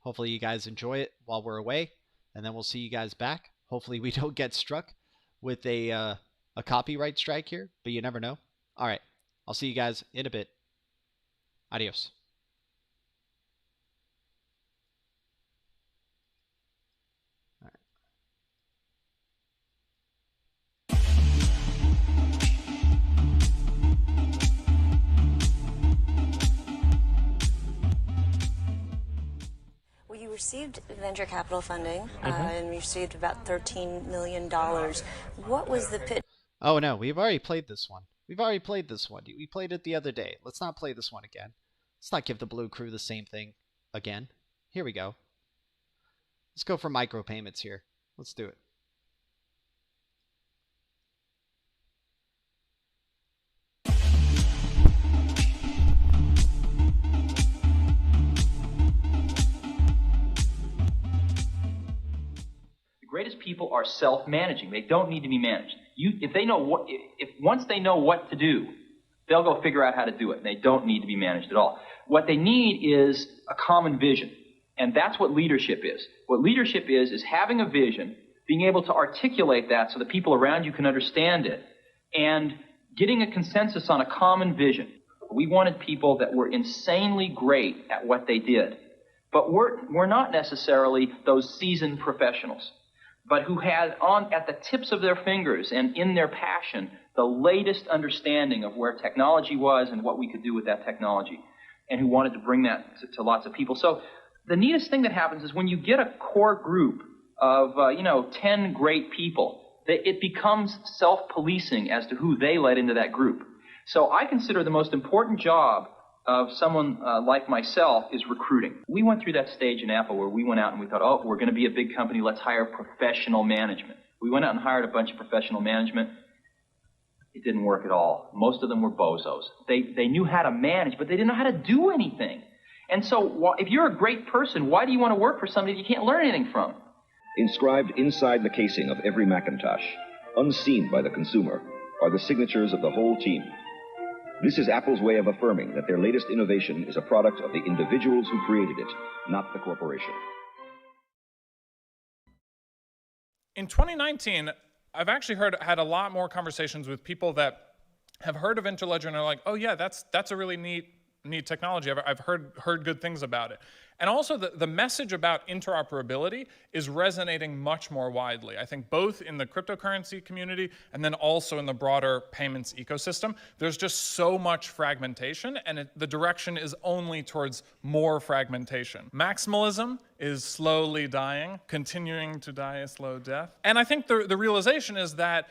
Hopefully you guys enjoy it while we're away, and then we'll see you guys back. Hopefully we don't get struck with a copyright strike here, but you never know. All right, I'll see you guys in a bit. Adios. Received venture capital funding and received about $13 million. What was the pitch? Oh, no, we've already played this one. We played it the other day. Let's not play this one again. Let's not give the BLUECREW the same thing again. Here we go. Let's go for micropayments here. Let's do it. Greatest people are self-managing. They don't need to be managed. Once they know what to do, they'll go figure out how to do it. And they don't need to be managed at all. What they need is a common vision, and that's what leadership is. What leadership is having a vision being able to articulate that so that people around you can understand it, and getting a consensus on a common vision. We wanted people that were insanely great at what they did, but were not necessarily those seasoned professionals, but who had at the tips of their fingers and in their passion the latest understanding of where technology was and what we could do with that technology, and who wanted to bring that to lots of people. So the neatest thing that happens is when you get a core group of 10 great people, it becomes self-policing as to who they let into that group. So I consider the most important job of someone like myself is recruiting. We went through that stage in Apple where we went out and we thought, oh, we're going to be a big company, let's hire professional management. We went out and hired a bunch of professional management. It didn't work at all. Most of them were bozos. They knew how to manage, but they didn't know how to do anything. And so if you're a great person, why do you want to work for somebody that you can't learn anything from? Inscribed inside the casing of every Macintosh, unseen by the consumer, are the signatures of the whole team. This is Apple's way of affirming that their latest innovation is a product of the individuals who created it, not the corporation. In 2019, I've actually had a lot more conversations with people that have heard of Interledger and are like, oh yeah, that's a really neat technology. I've heard good things about it. And also the message about interoperability is resonating much more widely. I think both in the cryptocurrency community and then also in the broader payments ecosystem. There's just so much fragmentation, and the direction is only towards more fragmentation. Maximalism is slowly dying, continuing to die a slow death. And I think the realization is that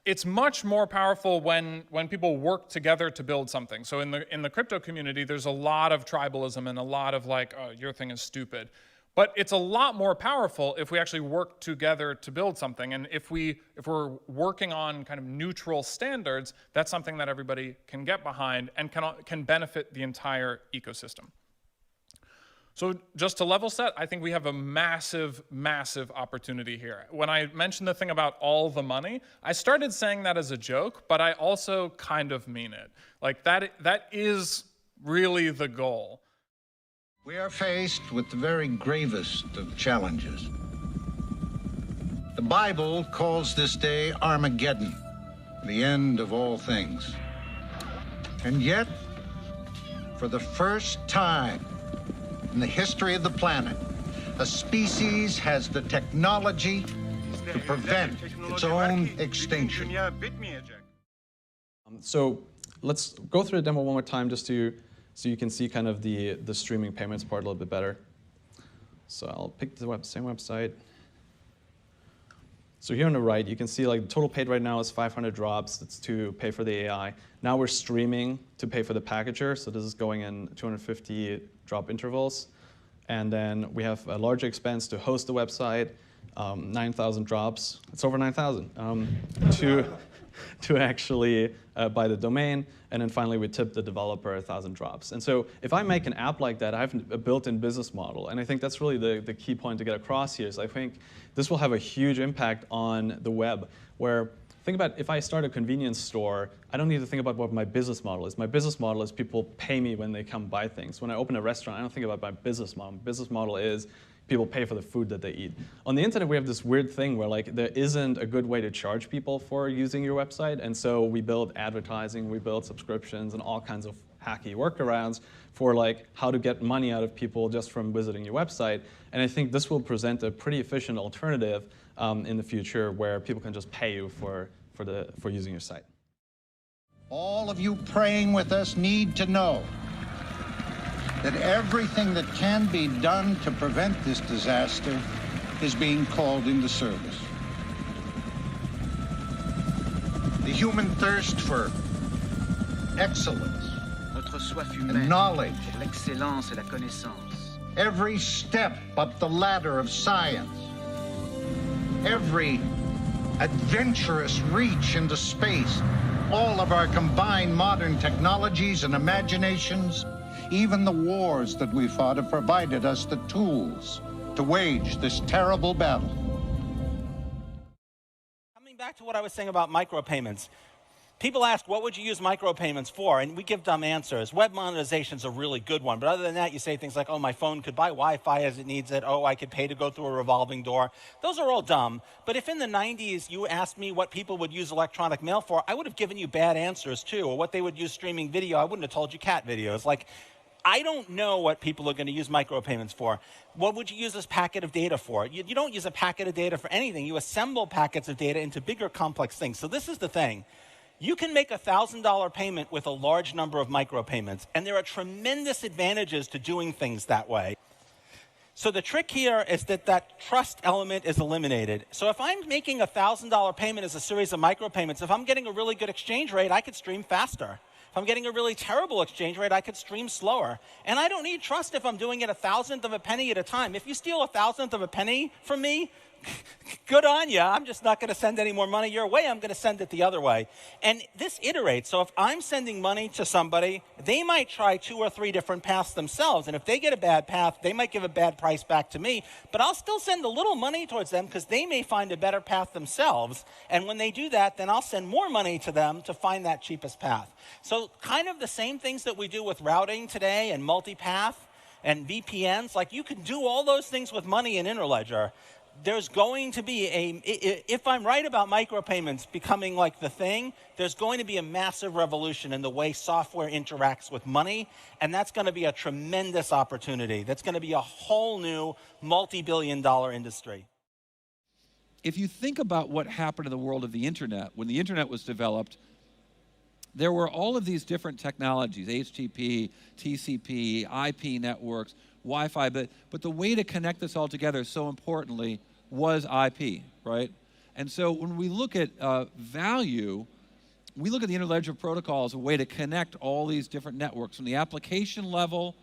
it's much more powerful when people work together to build something. So in the crypto community, there's a lot of tribalism and a lot of like, oh, your thing is stupid. But it's a lot more powerful if we actually work together to build something. And if we're working on kind of neutral standards, that's something that everybody can get behind and can benefit the entire ecosystem. So just to level set, I think we have a massive, massive opportunity here. When I mentioned the thing about all the money, I started saying that as a joke, but I also kind of mean it. Like that is really the goal. We are faced with the very gravest of challenges. The Bible calls this day Armageddon, the end of all things. And yet, for the first time in the history of the planet, a species has the technology to prevent its own extinction. So let's go through the demo one more time just so you can see kind of the streaming payments part a little bit better. So I'll pick the same website. So here on the right, you can see like the total paid right now is 500 drops. That's to pay for the AI. Now we're streaming to pay for the packager. So this is going in 250 drop intervals. And then we have a larger expense to host the website, 9,000 drops. It's over 9,000 to actually buy the domain. And then finally, we tip the developer 1,000 drops. And so if I make an app like that, I have a built-in business model. And I think that's really the key point to get across here is I think this will have a huge impact on the web, where think about if I start a convenience store, I don't need to think about what my business model is. My business model is people pay me when they come buy things. When I open a restaurant, I don't think about my business model. My business model is people pay for the food that they eat. On the internet, we have this weird thing where like there isn't a good way to charge people for using your website. And so we build advertising, we build subscriptions, and all kinds of hacky workarounds for like how to get money out of people just from visiting your website. And I think this will present a pretty efficient alternative in the future where people can just pay you for using your site. All of you praying with us need to know that everything that can be done to prevent this disaster is being called into service. The human thirst for excellence, and knowledge, l'excellence et la connaissance. Every step up the ladder of science, every adventurous reach into space, all of our combined modern technologies and imaginations, even the wars that we fought have provided us the tools to wage this terrible battle. Coming back to what I was saying about micropayments, People ask, what would you use micropayments for? And we give dumb answers. Web monetization is a really good one. But other than that, you say things like, oh, my phone could buy Wi-Fi as it needs it. Oh, I could pay to go through a revolving door. Those are all dumb. But if in the 90s you asked me what people would use electronic mail for, I would have given you bad answers too. Or what they would use streaming video, I wouldn't have told you cat videos. Like, I don't know what people are going to use micropayments for. What would you use this packet of data for? You don't use a packet of data for anything. You assemble packets of data into bigger, complex things. So this is the thing. You can make a $1,000 payment with a large number of micropayments, and there are tremendous advantages to doing things that way. So the trick here is that that trust element is eliminated. So if I'm making a $1,000 payment as a series of micropayments, if I'm getting a really good exchange rate, I could stream faster. If I'm getting a really terrible exchange rate, I could stream slower. And I don't need trust if I'm doing it 1/1000th of a penny at a time. If you steal 1/1000th of a penny from me, good on you. I'm just not going to send any more money your way. I'm going to send it the other way. And this iterates. So if I'm sending money to somebody, they might try 2 or 3 different paths themselves. And if they get a bad path, they might give a bad price back to me. But I'll still send a little money towards them because they may find a better path themselves. And when they do that, then I'll send more money to them to find that cheapest path. So kind of the same things that we do with routing today and multipath and VPNs. Like, you can do all those things with money in Interledger. There's going to be if I'm right about micropayments becoming like the thing, there's going to be a massive revolution in the way software interacts with money, and that's going to be a tremendous opportunity. That's going to be a whole new multi-billion-dollar industry. If you think about what happened in the world of the internet, when the internet was developed, there were all of these different technologies, HTTP, TCP, IP networks, Wi-Fi, but the way to connect this all together, so importantly, was IP, right? And so when we look at value, we look at the Interledger Protocol as a way to connect all these different networks from the application level,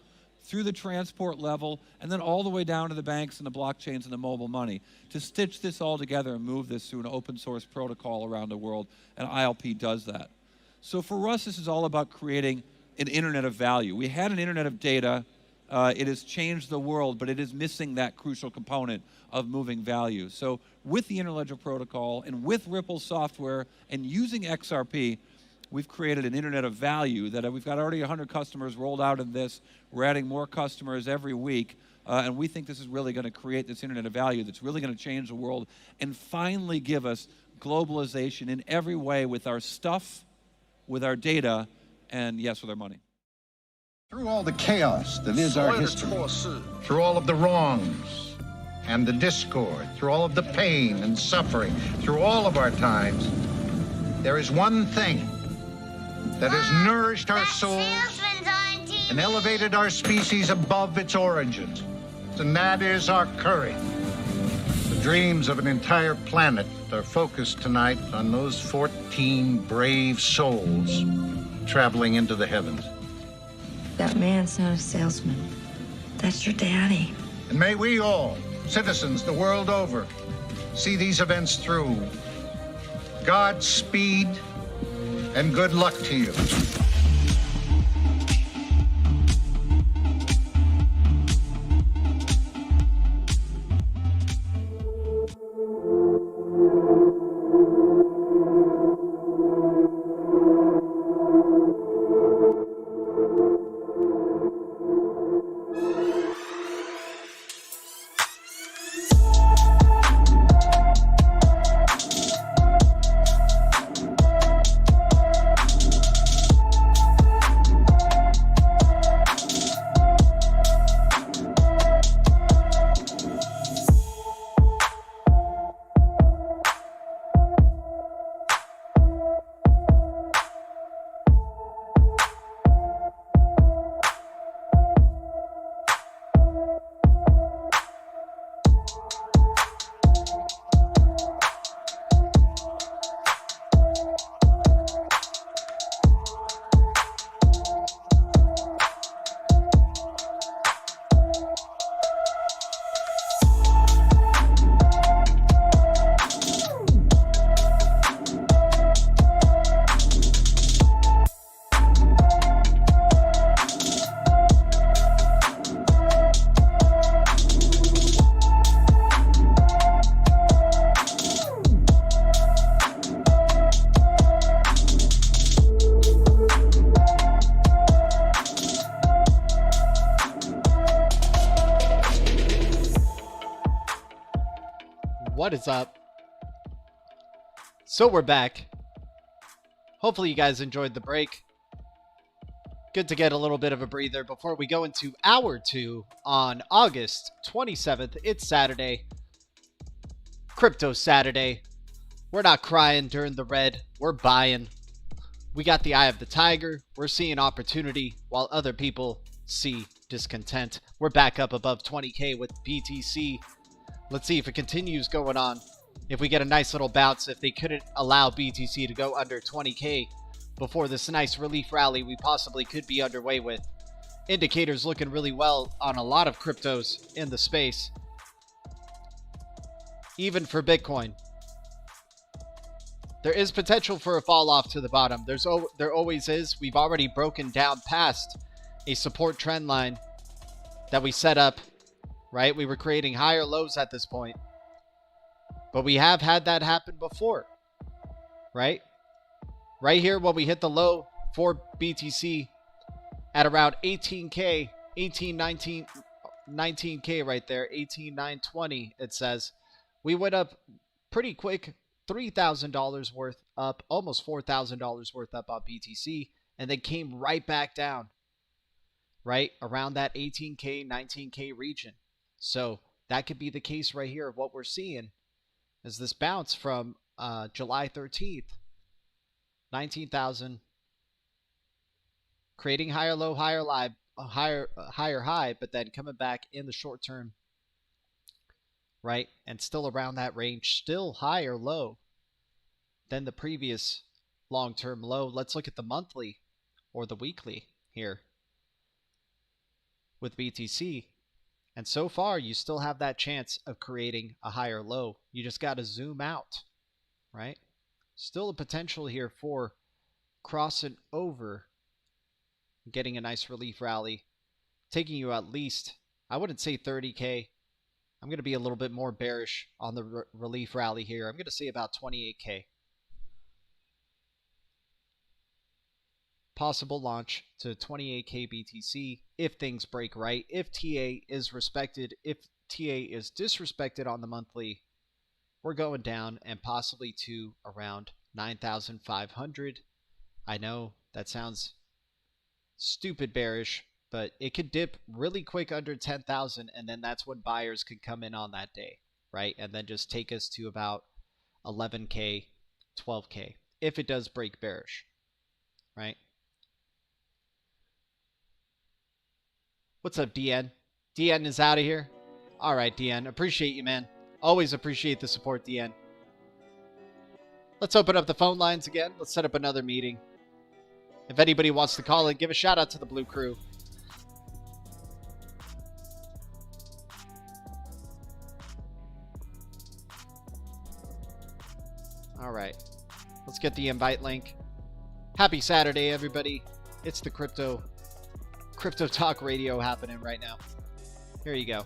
through the transport level, and then all the way down to the banks and the blockchains and the mobile money, to stitch this all together and move this through an open source protocol around the world, and ILP does that. So for us, this is all about creating an internet of value. We had an internet of data. It has changed the world, but it is missing that crucial component of moving value. So with the Interledger Protocol and with Ripple software and using XRP, we've created an internet of value that we've got already 100 customers rolled out in this. We're adding more customers every week, and we think this is really going to create this internet of value that's really going to change the world and finally give us globalization in every way with our stuff, with our data, and yes, with our money. Through all the chaos that is our history, through all of the wrongs and the discord, through all of the pain and suffering, through all of our times, there is one thing that has nourished our souls and elevated our species above its origins, and that is our courage. The dreams of an entire planet are focused tonight on those 14 brave souls traveling into the heavens. That man's not a salesman. That's your daddy. And may we all, citizens the world over, see these events through. Godspeed and good luck to you. What is up? So we're back. Hopefully you guys enjoyed the break. Good to get a little bit of a breather before we go into hour 2 on August 27th. It's Saturday. Crypto Saturday. We're not crying during the red. We're buying. We got the eye of the tiger. We're seeing opportunity while other people see discontent. We're back up above 20K with BTC. Let's see if it continues going on. If we get a nice little bounce, if they couldn't allow BTC to go under 20K before this nice relief rally we possibly could be underway with. Indicators looking really well on a lot of cryptos in the space. Even for Bitcoin. There is potential for a fall off to the bottom. There always is. We've already broken down past a support trend line that we set up, right? We were creating higher lows at this point. But we have had that happen before, right? Right here when we hit the low for BTC at around 18K, 19K right there, 18,920 it says. We went up pretty quick, $3,000 worth up, almost $4,000 worth up on BTC, and then came right back down, right around that 18K, 19K region. So that could be the case right here of what we're seeing is this bounce from July 13th, 19,000, creating higher low, higher high, but then coming back in the short term, right? And still around that range, still higher low than the previous long-term low. Let's look at the monthly or the weekly here with BTC. And so far, you still have that chance of creating a higher low. You just got to zoom out, right? Still a potential here for crossing over, getting a nice relief rally, taking you at least, I wouldn't say 30K. I'm going to be a little bit more bearish on the relief rally here. I'm going to say about 28K. Possible launch to 28K BTC if things break right. If TA is respected, if TA is disrespected on the monthly, we're going down and possibly to around 9,500. I know that sounds stupid bearish, but it could dip really quick under 10,000, and then that's when buyers could come in on that day, right? And then just take us to about 11K, 12K if it does break bearish, right? What's up, DN? DN is out of here. All right, DN. Appreciate you, man. Always appreciate the support, DN. Let's open up the phone lines again. Let's set up another meeting. If anybody wants to call in, give a shout out to the Blue Crew. All right. Let's get the invite link. Happy Saturday, everybody. It's the Crypto Talk Radio happening right now. Here you go.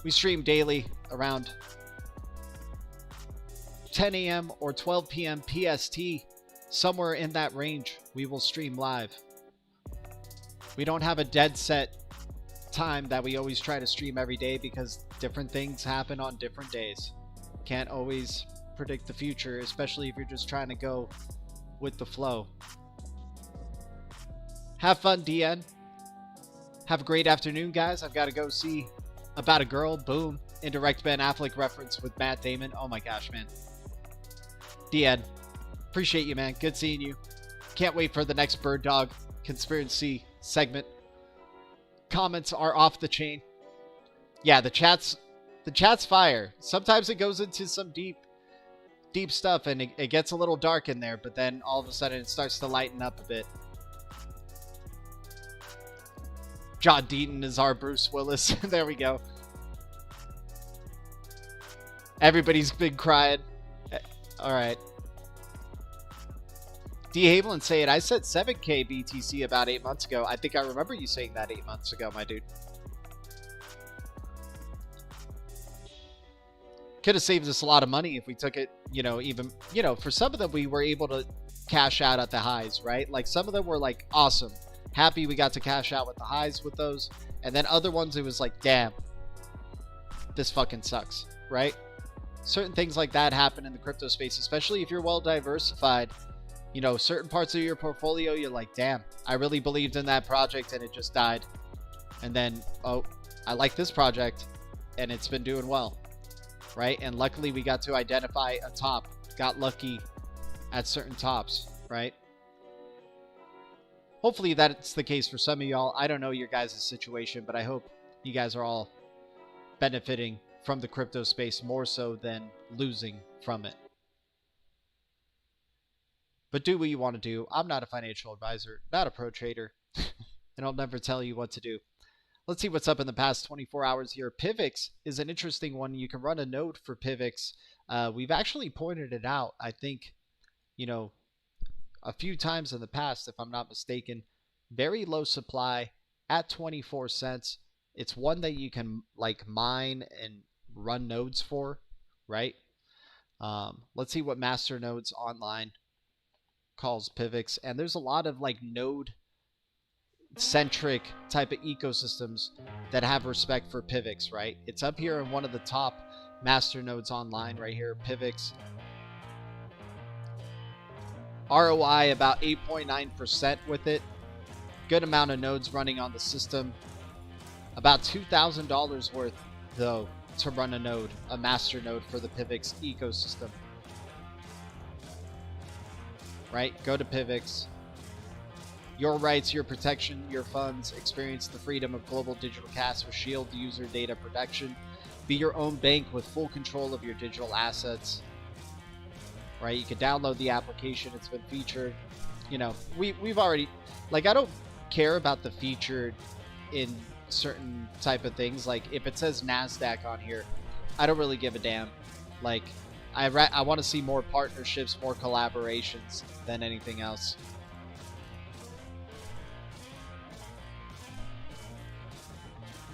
We stream daily around 10 a.m. or 12 p.m. PST. Somewhere in that range, we will stream live. We don't have a dead set time that we always try to stream every day because different things happen on different days. Can't always predict the future, especially if you're just trying to go with the flow. Have fun, DN. Have a great afternoon, guys. I've got to go see About a Girl. Boom. Indirect Ben Affleck reference with Matt Damon. Oh my gosh, man. DN. Appreciate you, man. Good seeing you. Can't wait for the next Bird Dog conspiracy segment. Comments are off the chain. Yeah, the chat's fire. Sometimes it goes into some deep stuff and it gets a little dark in there, but then all of a sudden it starts to lighten up a bit. John Deaton is our Bruce Willis. There we go. Everybody's been crying. All right. D. Haviland saying, I said 7K BTC about 8 months ago. I think I remember you saying that 8 months ago, my dude. Could have saved us a lot of money if we took it, for some of them we were able to cash out at the highs, right? Like some of them were like, awesome. Happy we got to cash out with the highs with those. And then other ones, it was like, damn, this fucking sucks, right? certain things like that happen in the crypto space, especially if you're well diversified. You know, certain parts of your portfolio, you're like, damn, I really believed in that project and it just died. And then, oh, I like this project and it's been doing well, right? And luckily we got to identify a top, got lucky at certain tops, right? Hopefully that's the case for some of y'all. I don't know your guys' situation, but I hope you guys are all benefiting from the crypto space more so than losing from it. But do what you want to do. I'm not a financial advisor, not a pro trader, and I'll never tell you what to do. Let's see what's up in the past 24 hours here. PIVX is an interesting one. You can run a node for PIVX. We've actually pointed it out, I think, you know, a few times in the past, if I'm not mistaken. Very low supply at 24 cents. It's one that you can like mine and run nodes for, right? Let's see what master nodes online calls PIVX. And there's a lot of like node centric type of ecosystems that have respect for PIVX, right? It's up here in one of the top master nodes online right here, PIVX. ROI about 8.9% with it. Good amount of nodes running on the system. About $2,000 worth though to run a node, a master node for the PIVX ecosystem. Right? Go to PIVX. Your rights, your protection, your funds. Experience the freedom of global digital cash with Shield user data protection. Be your own bank with full control of your digital assets. Right? You can download the application. It's been featured. You know, we've already, like, I don't care about the featured in certain type of things. Like, if it says NASDAQ on here, I don't really give a damn. Like, I want to see more partnerships, more collaborations than anything else.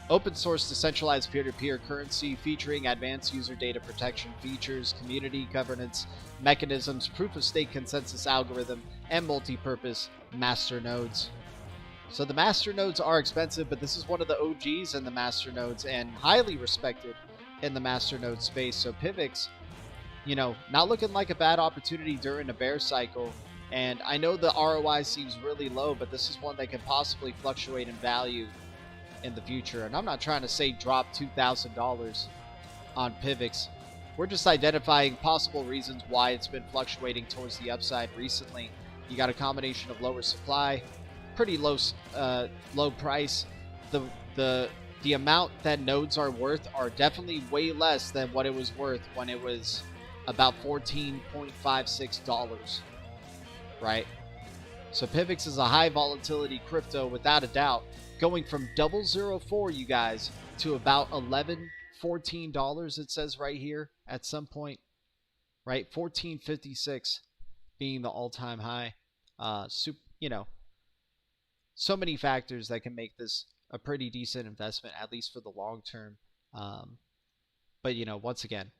Open source decentralized peer-to-peer currency featuring advanced user data protection features, community governance mechanisms, proof of stake consensus algorithm, and multi-purpose master nodes. So the master nodes are expensive, but this is one of the OGs in the master nodes and highly respected in the master node space. So PIVX, you know, not looking like a bad opportunity during a bear cycle. And I know the ROI seems really low, but this is one that can possibly fluctuate in value in the future. And I'm not trying to say drop $2,000 on PIVX. We're just identifying possible reasons why it's been fluctuating towards the upside recently. You got a combination of lower supply, pretty low price. The amount that nodes are worth are definitely way less than what it was worth when it was about $14.56, right? So PIVX is a high volatility crypto without a doubt, going from 0.004, you guys, to about $14 it says right here at some point, right? $14.56 being the all-time high. You know, so many factors that can make this a pretty decent investment, at least for the long term. But, you know, once again,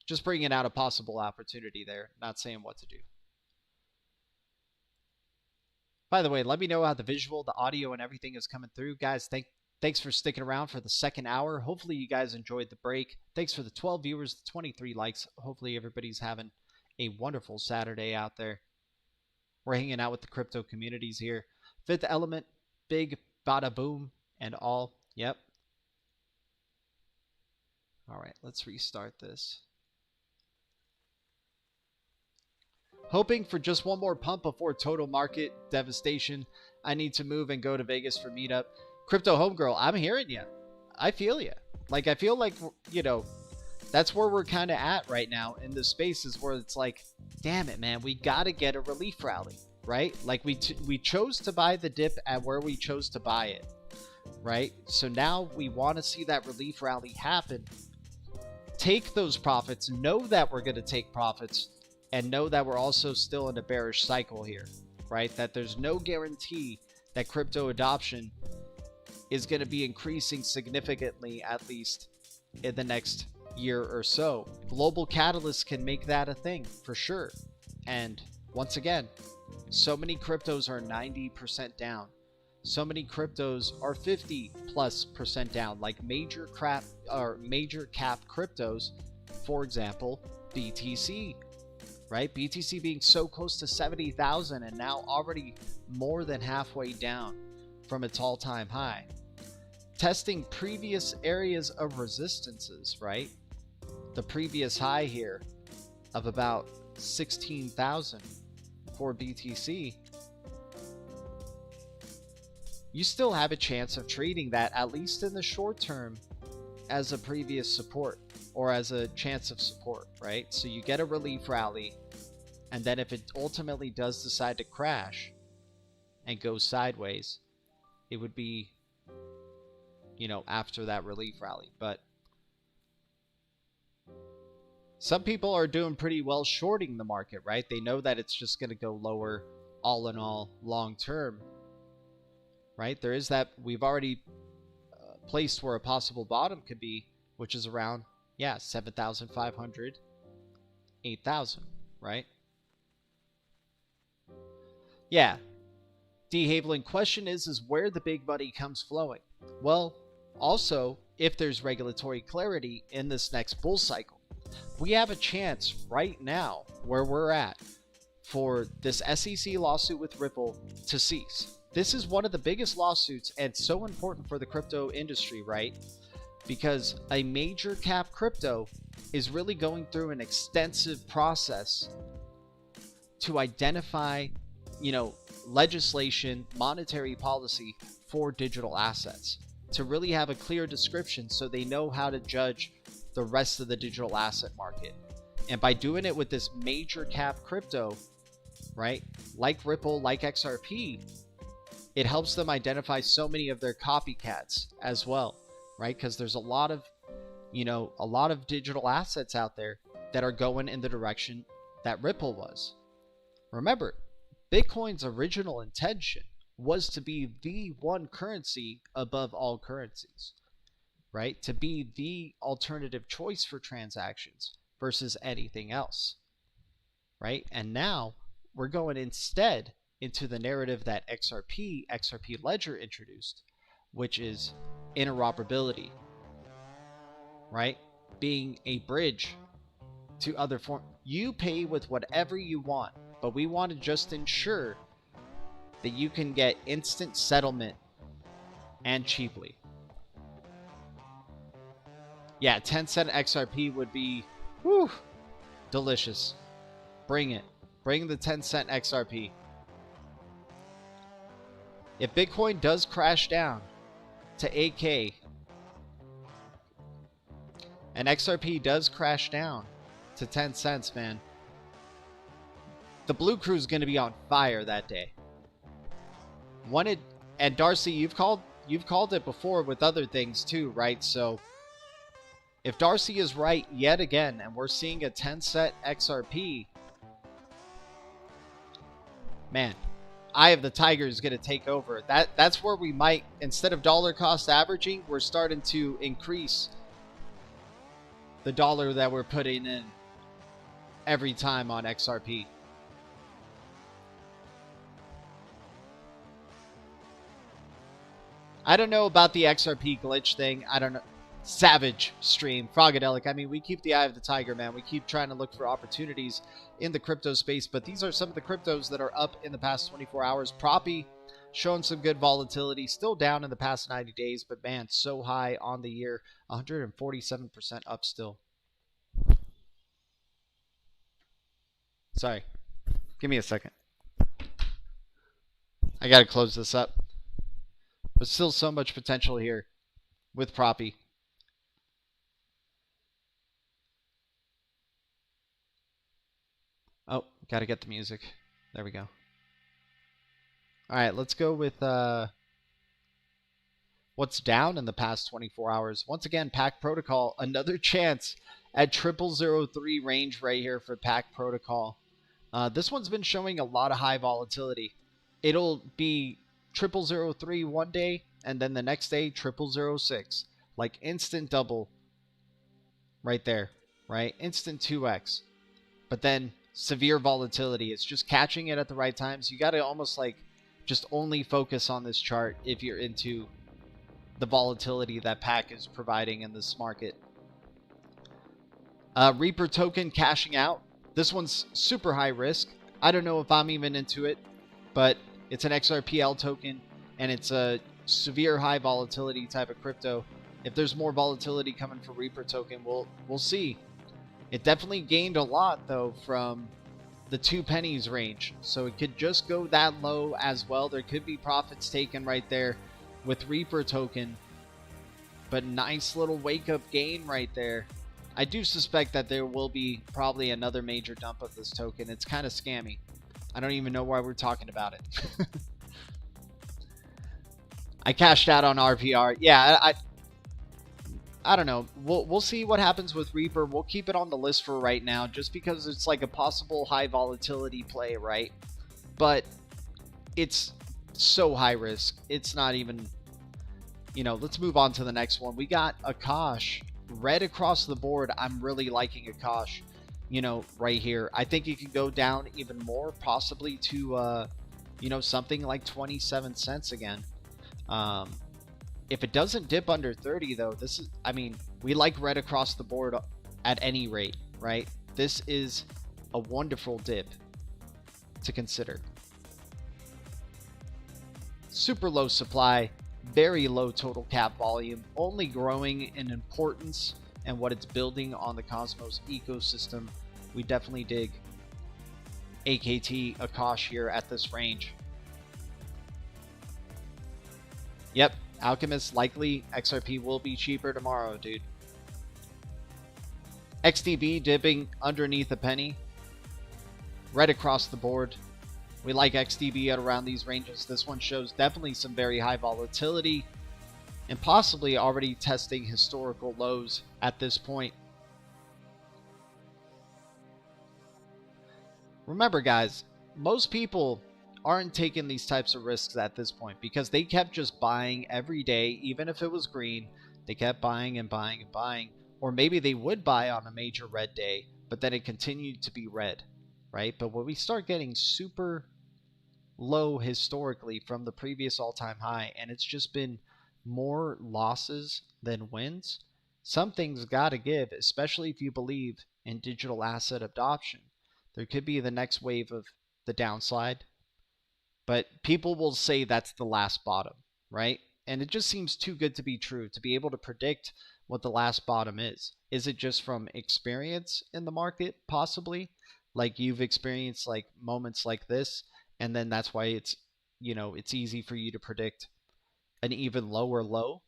just bringing out a possible opportunity there, not saying what to do. By the way, let me know how the visual, the audio, and everything is coming through. Guys, thanks for sticking around for the second hour. Hopefully you guys enjoyed the break. Thanks for the 12 viewers, the 23 likes. Hopefully everybody's having a wonderful Saturday out there. We're hanging out with the crypto communities here. Fifth Element, big bada boom and all. Yep. All right, let's restart this. Hoping for just one more pump before total market devastation. I need to move and go to Vegas for meetup. Crypto homegirl, I'm hearing you. I feel you. Like, I feel like, you know, that's where we're kind of at right now in the spaces where it's like, damn it, man, we got to get a relief rally, right? Like, we chose to buy the dip at where we chose to buy it, right? So now we want to see that relief rally happen. Take those profits, know that we're going to take profits, and know that we're also still in a bearish cycle here, right? That there's no guarantee that crypto adoption is going to be increasing significantly, at least in the next year or so. Global catalysts can make that a thing for sure. And once again, so many cryptos are 90% down. so many cryptos are 50+% down, like major cap cryptos, for example, BTC, right? BTC being so close to 70,000 and now already more than halfway down from its all-time high. Testing previous areas of resistances, right? The previous high here of about 16,000 for BTC. You still have a chance of trading that, at least in the short term, as a previous support or as a chance of support, right? So you get a relief rally, and then if it ultimately does decide to crash and go sideways, it would be, you know, after that relief rally. But some people are doing pretty well shorting the market, right? They know that it's just going to go lower all in all long term, right? There is that, we've already placed where a possible bottom could be, which is around, yeah, 7,500, 8,000, right? Yeah. D. Haviland, question is where the big money comes flowing. Well, also, if there's regulatory clarity in this next bull cycle, we have a chance right now where we're at for this SEC lawsuit with Ripple to cease. This is one of the biggest lawsuits and so important for the crypto industry, right? Because a major cap crypto is really going through an extensive process to identify, you know, legislation, monetary policy for digital assets, to really have a clear description so they know how to judge the rest of the digital asset market. And by doing it with this major cap crypto, right, like Ripple, like XRP, it helps them identify so many of their copycats as well, right? Because there's a lot of, you know, a lot of digital assets out there that are going in the direction that Ripple was. Remember, Bitcoin's original intention was to be the one currency above all currencies, right? To be the alternative choice for transactions versus anything else, right? And now we're going instead into the narrative that XRP Ledger introduced, which is interoperability, right? Being a bridge to other forms. You pay with whatever you want, but we want to just ensure that you can get instant settlement and cheaply. Yeah, 10-cent XRP would be, whew, delicious. Bring it. Bring the 10-cent XRP. If Bitcoin does crash down to 8K and XRP does crash down to 10 cents, man, the Blue Crew is going to be on fire that day. And Darcy, you've called it before with other things too, right? So if Darcy is right yet again, and we're seeing a 10-cent XRP, man, Eye of the Tiger is going to take over. That's where we might, instead of dollar cost averaging, we're starting to increase the dollar that we're putting in every time on XRP. I don't know about the XRP glitch thing. I don't know. Savage stream. Frogadelic. I mean, we keep the eye of the tiger, man. We keep trying to look for opportunities in the crypto space, but these are some of the cryptos that are up in the past 24 hours. Proppy showing some good volatility. Still down in the past 90 days, but man, so high on the year. 147% up still. Sorry. Give me a second. I got to close this up. But still so much potential here with Proppy. Oh, got to get the music. There we go. All right, let's go with what's down in the past 24 hours. Once again, Pack Protocol, another chance at 0003 range right here for Pack Protocol. This one's been showing a lot of high volatility. It'll be 0003 one day, and then the next day 0006, like instant double right there, right? Instant 2x. But then severe volatility. It's just catching it at the right times. You got to almost like just only focus on this chart if you're into the volatility that Pack is providing in this market. Reaper token cashing out. This one's super high risk. I don't know if I'm even into it, but it's an XRPL token, and it's a severe high volatility type of crypto. If there's more volatility coming for Reaper token, we'll see. It definitely gained a lot though from the 2 pennies range, so it could just go that low as well. There could be profits taken right there with Reaper token, but nice little wake up gain right there. I do suspect that there will be probably another major dump of this token. It's kind of scammy. I don't even know why we're talking about it. I cashed out on RPR. Yeah, I don't know. We'll see what happens with Reaper. We'll keep it on the list for right now, just because it's like a possible high volatility play, right? But it's so high risk. It's not even, you know, let's move on to the next one. We got Akash. Red across the board. I'm really liking Akash, you know, right here. I think it can go down even more, possibly to, you know, something like 27 cents again. If it doesn't dip under 30 though, this is, I mean, we like red across the board at any rate, right? This is a wonderful dip to consider. Super low supply, very low total cap volume, only growing in importance and what it's building on the Cosmos ecosystem. We definitely dig AKT Akash here at this range. Yep, Alchemist likely. XRP will be cheaper tomorrow, dude. XDB dipping underneath a penny. Red across the board. We like XDB at around these ranges. This one shows definitely some very high volatility and possibly already testing historical lows at this point. Remember, guys, most people aren't taking these types of risks at this point because they kept just buying every day. Even if it was green, they kept buying and buying and buying. Or maybe they would buy on a major red day, but then it continued to be red, right? But when we start getting super low historically from the previous all-time high, and it's just been more losses than wins, something's got to give, especially if you believe in digital asset adoption. There could be the next wave of the downside, but people will say that's the last bottom, right? And it just seems too good to be true to be able to predict what the last bottom is. Is it just from experience in the market, possibly? Like you've experienced like moments like this, and then that's why it's, you know, it's easy for you to predict an even lower low?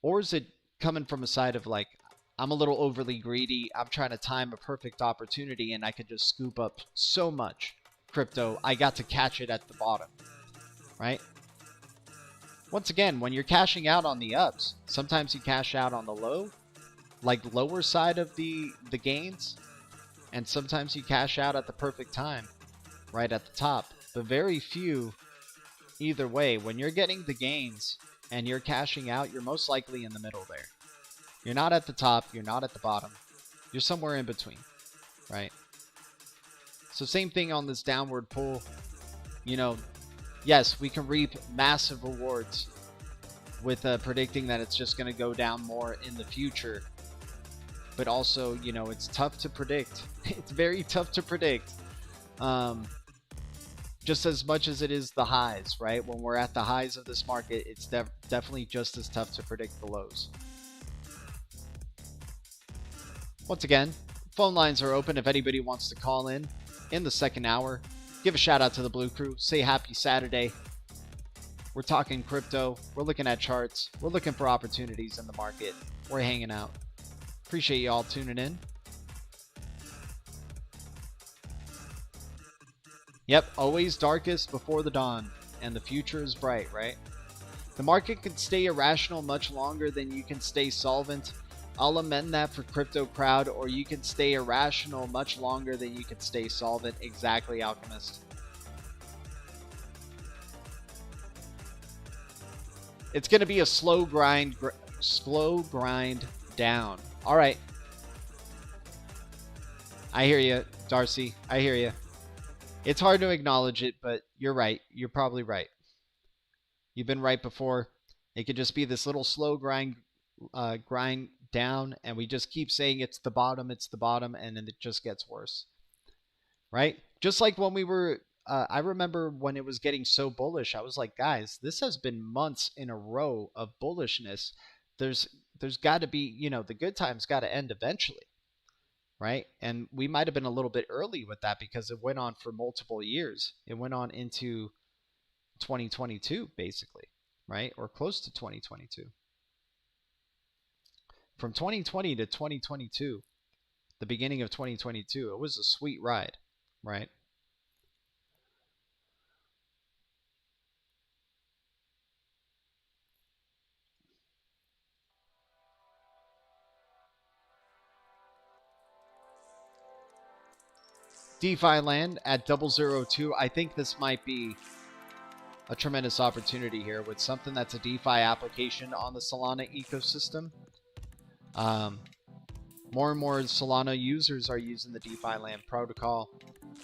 Or is it coming from a side of like, I'm a little overly greedy, I'm trying to time a perfect opportunity and I could just scoop up so much crypto, I got to catch it at the bottom, right? Once again, when you're cashing out on the ups, sometimes you cash out on the low, like lower side of the gains, and sometimes you cash out at the perfect time, right at the top. But very few, either way, when you're getting the gains and you're cashing out, you're most likely in the middle there. You're not at the top, you're not at the bottom, you're somewhere in between, right? So same thing on this downward pull. You know, yes, we can reap massive rewards with predicting that it's just going to go down more in the future. But also, you know, it's tough to predict. It's very tough to predict. Just as much as it is the highs, right? When we're at the highs of this market, it's definitely just as tough to predict the lows. Once again, phone lines are open if anybody wants to call in the second hour. Give a shout out to the Blue Crew. Say happy Saturday. We're talking crypto. We're looking at charts. We're looking for opportunities in the market. We're hanging out. Appreciate you all tuning in. Yep, always darkest before the dawn, and the future is bright, right? The market can stay irrational much longer than you can stay solvent. I'll amend that for crypto crowd, or you can stay irrational much longer than you can stay solvent. Exactly, Alchemist. It's going to be a slow grind down. All right. I hear you, Darcy. I hear you. It's hard to acknowledge it, but you're right. You're probably right. You've been right before. It could just be this little slow grind down, and we just keep saying it's the bottom, and then it just gets worse. Right? Just like when we were, I remember when it was getting so bullish, I was like, guys, this has been months in a row of bullishness. There's got to be, the good times got to end eventually. Right? And we might have been a little bit early with that because it went on for multiple years. It went on into 2022, basically, right? Or close to 2022. From 2020 to 2022, the beginning of 2022, it was a sweet ride, right? DeFi land at 002. I think this might be a tremendous opportunity here with something that's a DeFi application on the Solana ecosystem. More and more Solana users are using the DeFi land protocol.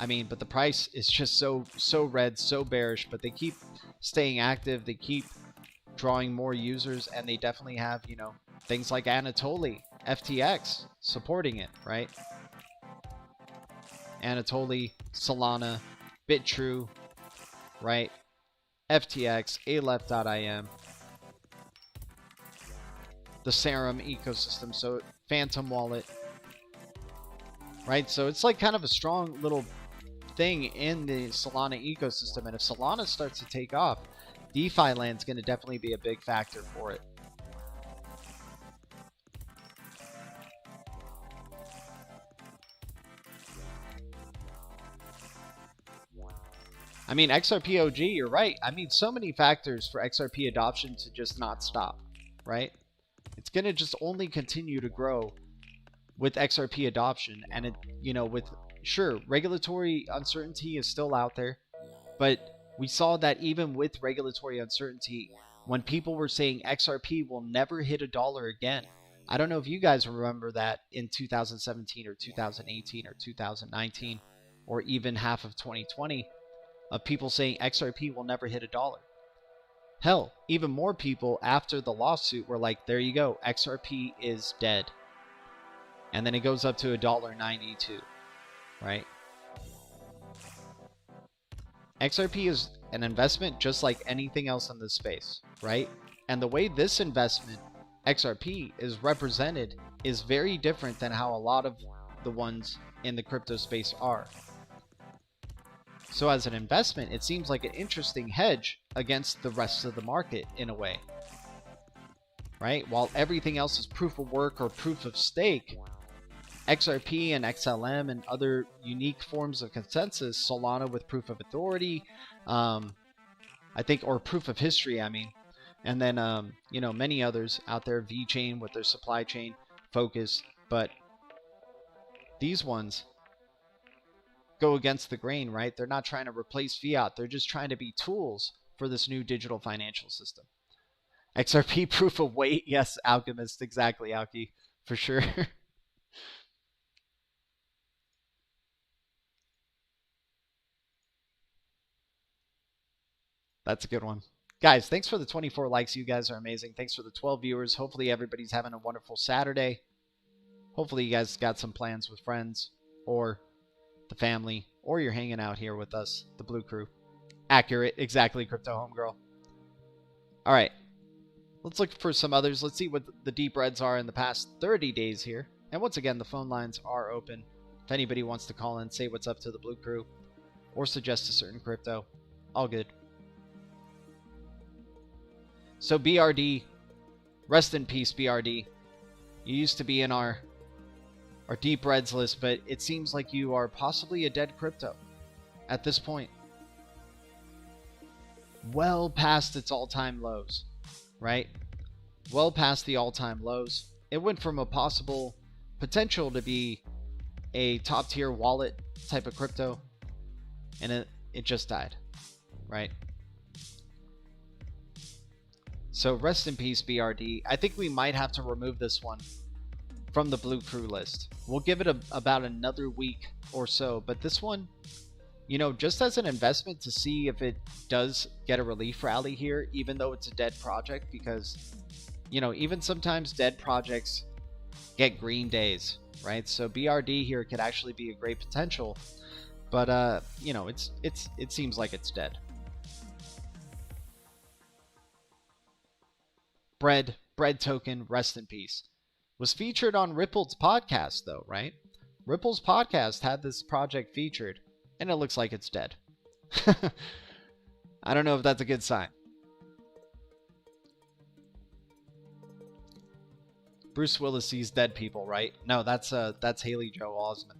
I mean, but the price is just so red, so bearish, but they keep staying active. They keep drawing more users, and they definitely have, things like Anatoly, FTX supporting it, right? Anatoly, Solana, BitTrue, right? FTX, Aleph.im, the Serum ecosystem, so Phantom Wallet, right? So it's like kind of a strong little thing in the Solana ecosystem, and if Solana starts to take off, DeFi land's going to definitely be a big factor for it. I mean, XRP OG, you're right. I mean, so many factors for XRP adoption to just not stop, right? It's going to just only continue to grow with XRP adoption. And, it, sure, regulatory uncertainty is still out there. But we saw that even with regulatory uncertainty, when people were saying XRP will never hit $1 again. I don't know if you guys remember that in 2017 or 2018 or 2019 or even half of 2020. Of people saying XRP will never hit $1. Hell, even more people after the lawsuit were like, there you go, XRP is dead. And then it goes up to $1.92, right? XRP is an investment just like anything else in this space, right? And the way this investment, XRP, is represented is very different than how a lot of the ones in the crypto space are. So as an investment, it seems like an interesting hedge against the rest of the market in a way, right? While everything else is proof of work or proof of stake, XRP and XLM and other unique forms of consensus, Solana with proof of authority, I think, or proof of history, I mean, and then, many others out there, VeChain with their supply chain focus, but these ones go against the grain, right? They're not trying to replace fiat. They're just trying to be tools for this new digital financial system. XRP proof of weight. Yes, Alchemist. Exactly, Alki. For sure. That's a good one. Guys, thanks for the 24 likes. You guys are amazing. Thanks for the 12 viewers. Hopefully everybody's having a wonderful Saturday. Hopefully you guys got some plans with friends or the family, or you're hanging out here with us, the Blue Crew. Accurate. Exactly, Crypto Homegirl. All right. Let's look for some others. Let's see what the deep reds are in the past 30 days here. And once again, the phone lines are open. If anybody wants to call in, say what's up to the Blue Crew, or suggest a certain crypto, all good. So BRD, rest in peace, BRD. You used to be in our deep reds list, but it seems like you are possibly a dead crypto at this point. Well past its all-time lows, right? Well past the all-time lows. It went from a possible potential to be a top-tier wallet type of crypto, and it just died, right? So rest in peace, BRD. I think we might have to remove this one from the Blue Crew list. We'll give it about another week or so, but this one, you know, just as an investment to see if it does get a relief rally here, even though it's a dead project, because, you know, even sometimes dead projects get green days, right? So BRD here could actually be a great potential, but you know, it seems like it's dead. Bread token, rest in peace. Was featured on Ripple's podcast though, right? Ripple's podcast had this project featured, and it looks like it's dead. I don't know if that's a good sign. Bruce Willis sees dead people, right? No, that's Haley Joel Osment.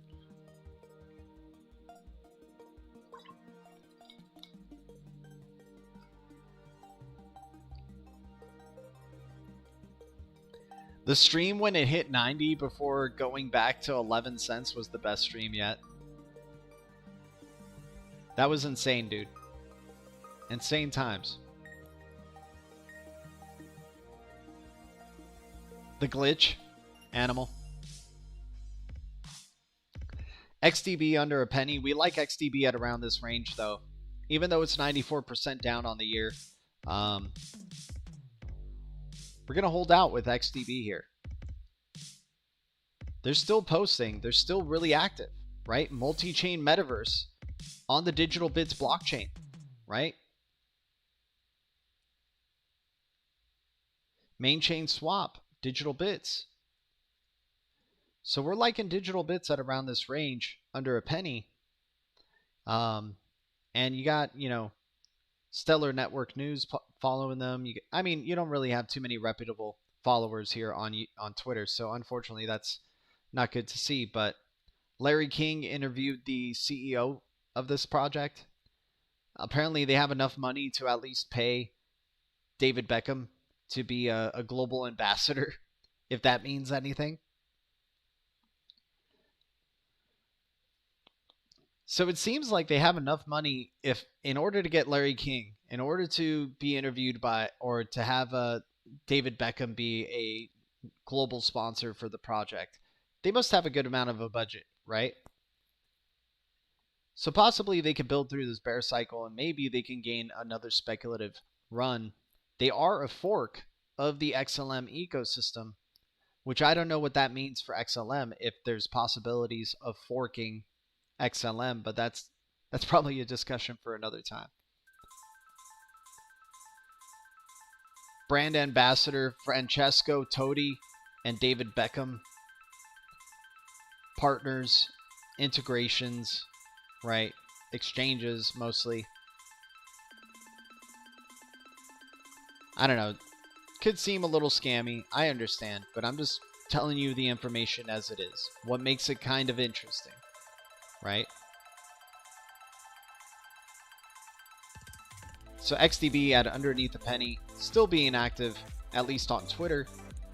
The stream when it hit 90 before going back to 11 cents was the best stream yet. That was insane, dude. Insane times. The glitch. Animal. XDB under a penny. We like XDB at around this range, though. Even though it's 94% down on the year. We're going to hold out with XDB here. They're still posting. They're still really active, right? Multi-chain metaverse on the Digital Bits blockchain, right? Main chain swap, Digital Bits. So we're liking Digital Bits at around this range, under a penny. And you got, you know, Stellar Network News following them. I mean, you don't really have too many reputable followers here on Twitter, so unfortunately that's not good to see. But Larry King interviewed the CEO of this project. Apparently they have enough money to at least pay David Beckham to be a global ambassador, if that means anything. So it seems like they have enough money if, in order to get Larry King, in order to be interviewed by, or to have David Beckham be a global sponsor for the project, they must have a good amount of a budget, right? So possibly they could build through this bear cycle and maybe they can gain another speculative run. They are a fork of the XLM ecosystem, which I don't know what that means for XLM, if there's possibilities of forking XLM, but that's probably a discussion for another time. Brand ambassador Francesco Totti and David Beckham. Partners, integrations, right? Exchanges mostly. I don't know. Could seem a little scammy. I understand, but I'm just telling you the information as it is. What makes it kind of interesting. Right? So XDB at underneath a penny, still being active, at least on Twitter.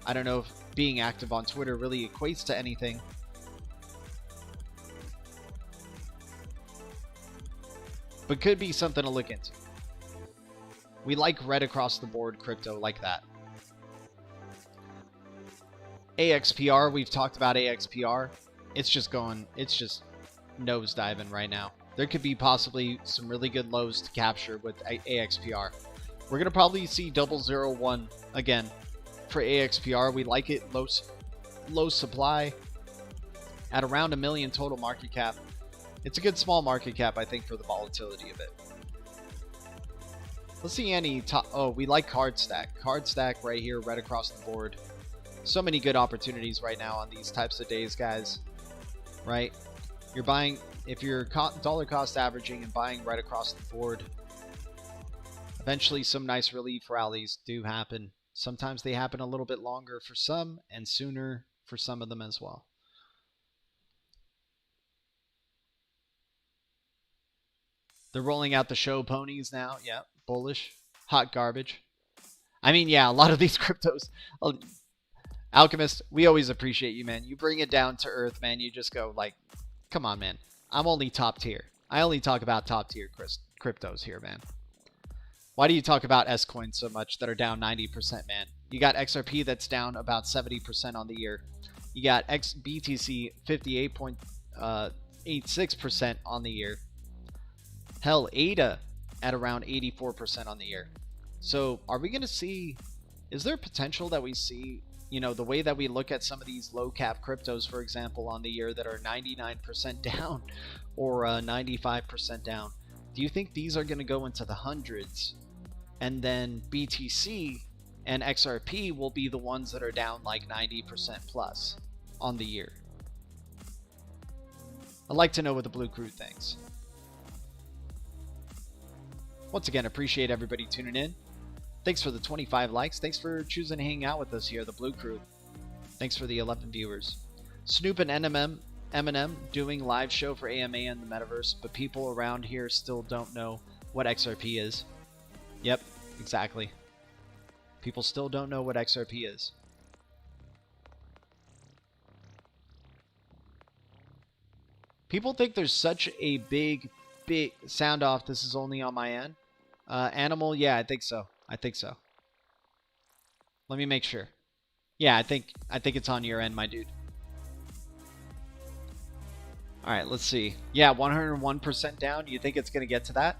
I don't know if being active on Twitter really equates to anything. But could be something to look into. We like red across the board crypto like that. AXPR, we've talked about AXPR. It's just nosediving right now. There could be possibly some really good lows to capture with AXPR. We're going to probably see 001 again for AXPR. We like it low supply at around 1 million total market cap. It's a good small market cap, I think, for the volatility of it. Let's see any top. Oh, we like Card Stack. Card Stack right here, right across the board. So many good opportunities right now on these types of days, guys. Right? You're buying, if you're dollar cost averaging and buying right across the board, eventually some nice relief rallies do happen. Sometimes they happen a little bit longer for some and sooner for some of them as well. They're rolling out the show ponies now. Yeah, bullish. Hot garbage. I mean, yeah, a lot of these cryptos. Alchemist, we always appreciate you, man. You bring it down to earth, man. You just go like, come on, man. I'm only top tier. I only talk about top tier cryptos here, man. Why do you talk about S-Coins so much that are down 90%, man? You got XRP that's down about 70% on the year. You got BTC 58.86% on the year. Hell, ADA at around 84% on the year. So are we going to see, is there potential that we see, you know, the way that we look at some of these low cap cryptos, for example, on the year that are 99% down or 95% down? Do you think these are going to go into the hundreds, and then BTC and XRP will be the ones that are down like 90% plus on the year? I'd like to know what the Blue Crew thinks. Once again, appreciate everybody tuning in. Thanks for the 25 likes. Thanks for choosing to hang out with us here, the Blue Crew. Thanks for the 11 viewers. Snoop and Eminem doing live show for AMA and the Metaverse, but people around here still don't know what XRP is. Yep, exactly. People still don't know what XRP is. People think there's such a big sound off. This is only on my end. Animal, yeah, I think so. I think so. Let me make sure. Yeah, I think it's on your end, my dude. All right, let's see. Yeah, 101% down. You think it's going to get to that?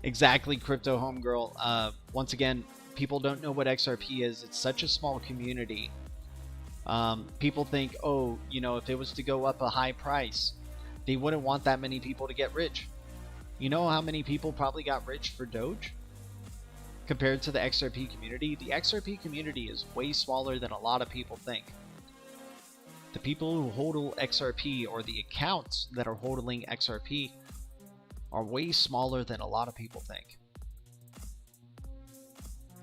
Exactly, Crypto Homegirl. Once again, people don't know what XRP is. It's such a small community. People think, oh, you know, if it was to go up a high price, they wouldn't want that many people to get rich. You know how many people probably got rich for Doge compared to the XRP community? The XRP community is way smaller than a lot of people think. The people who hodl XRP, or the accounts that are hodling XRP, are way smaller than a lot of people think.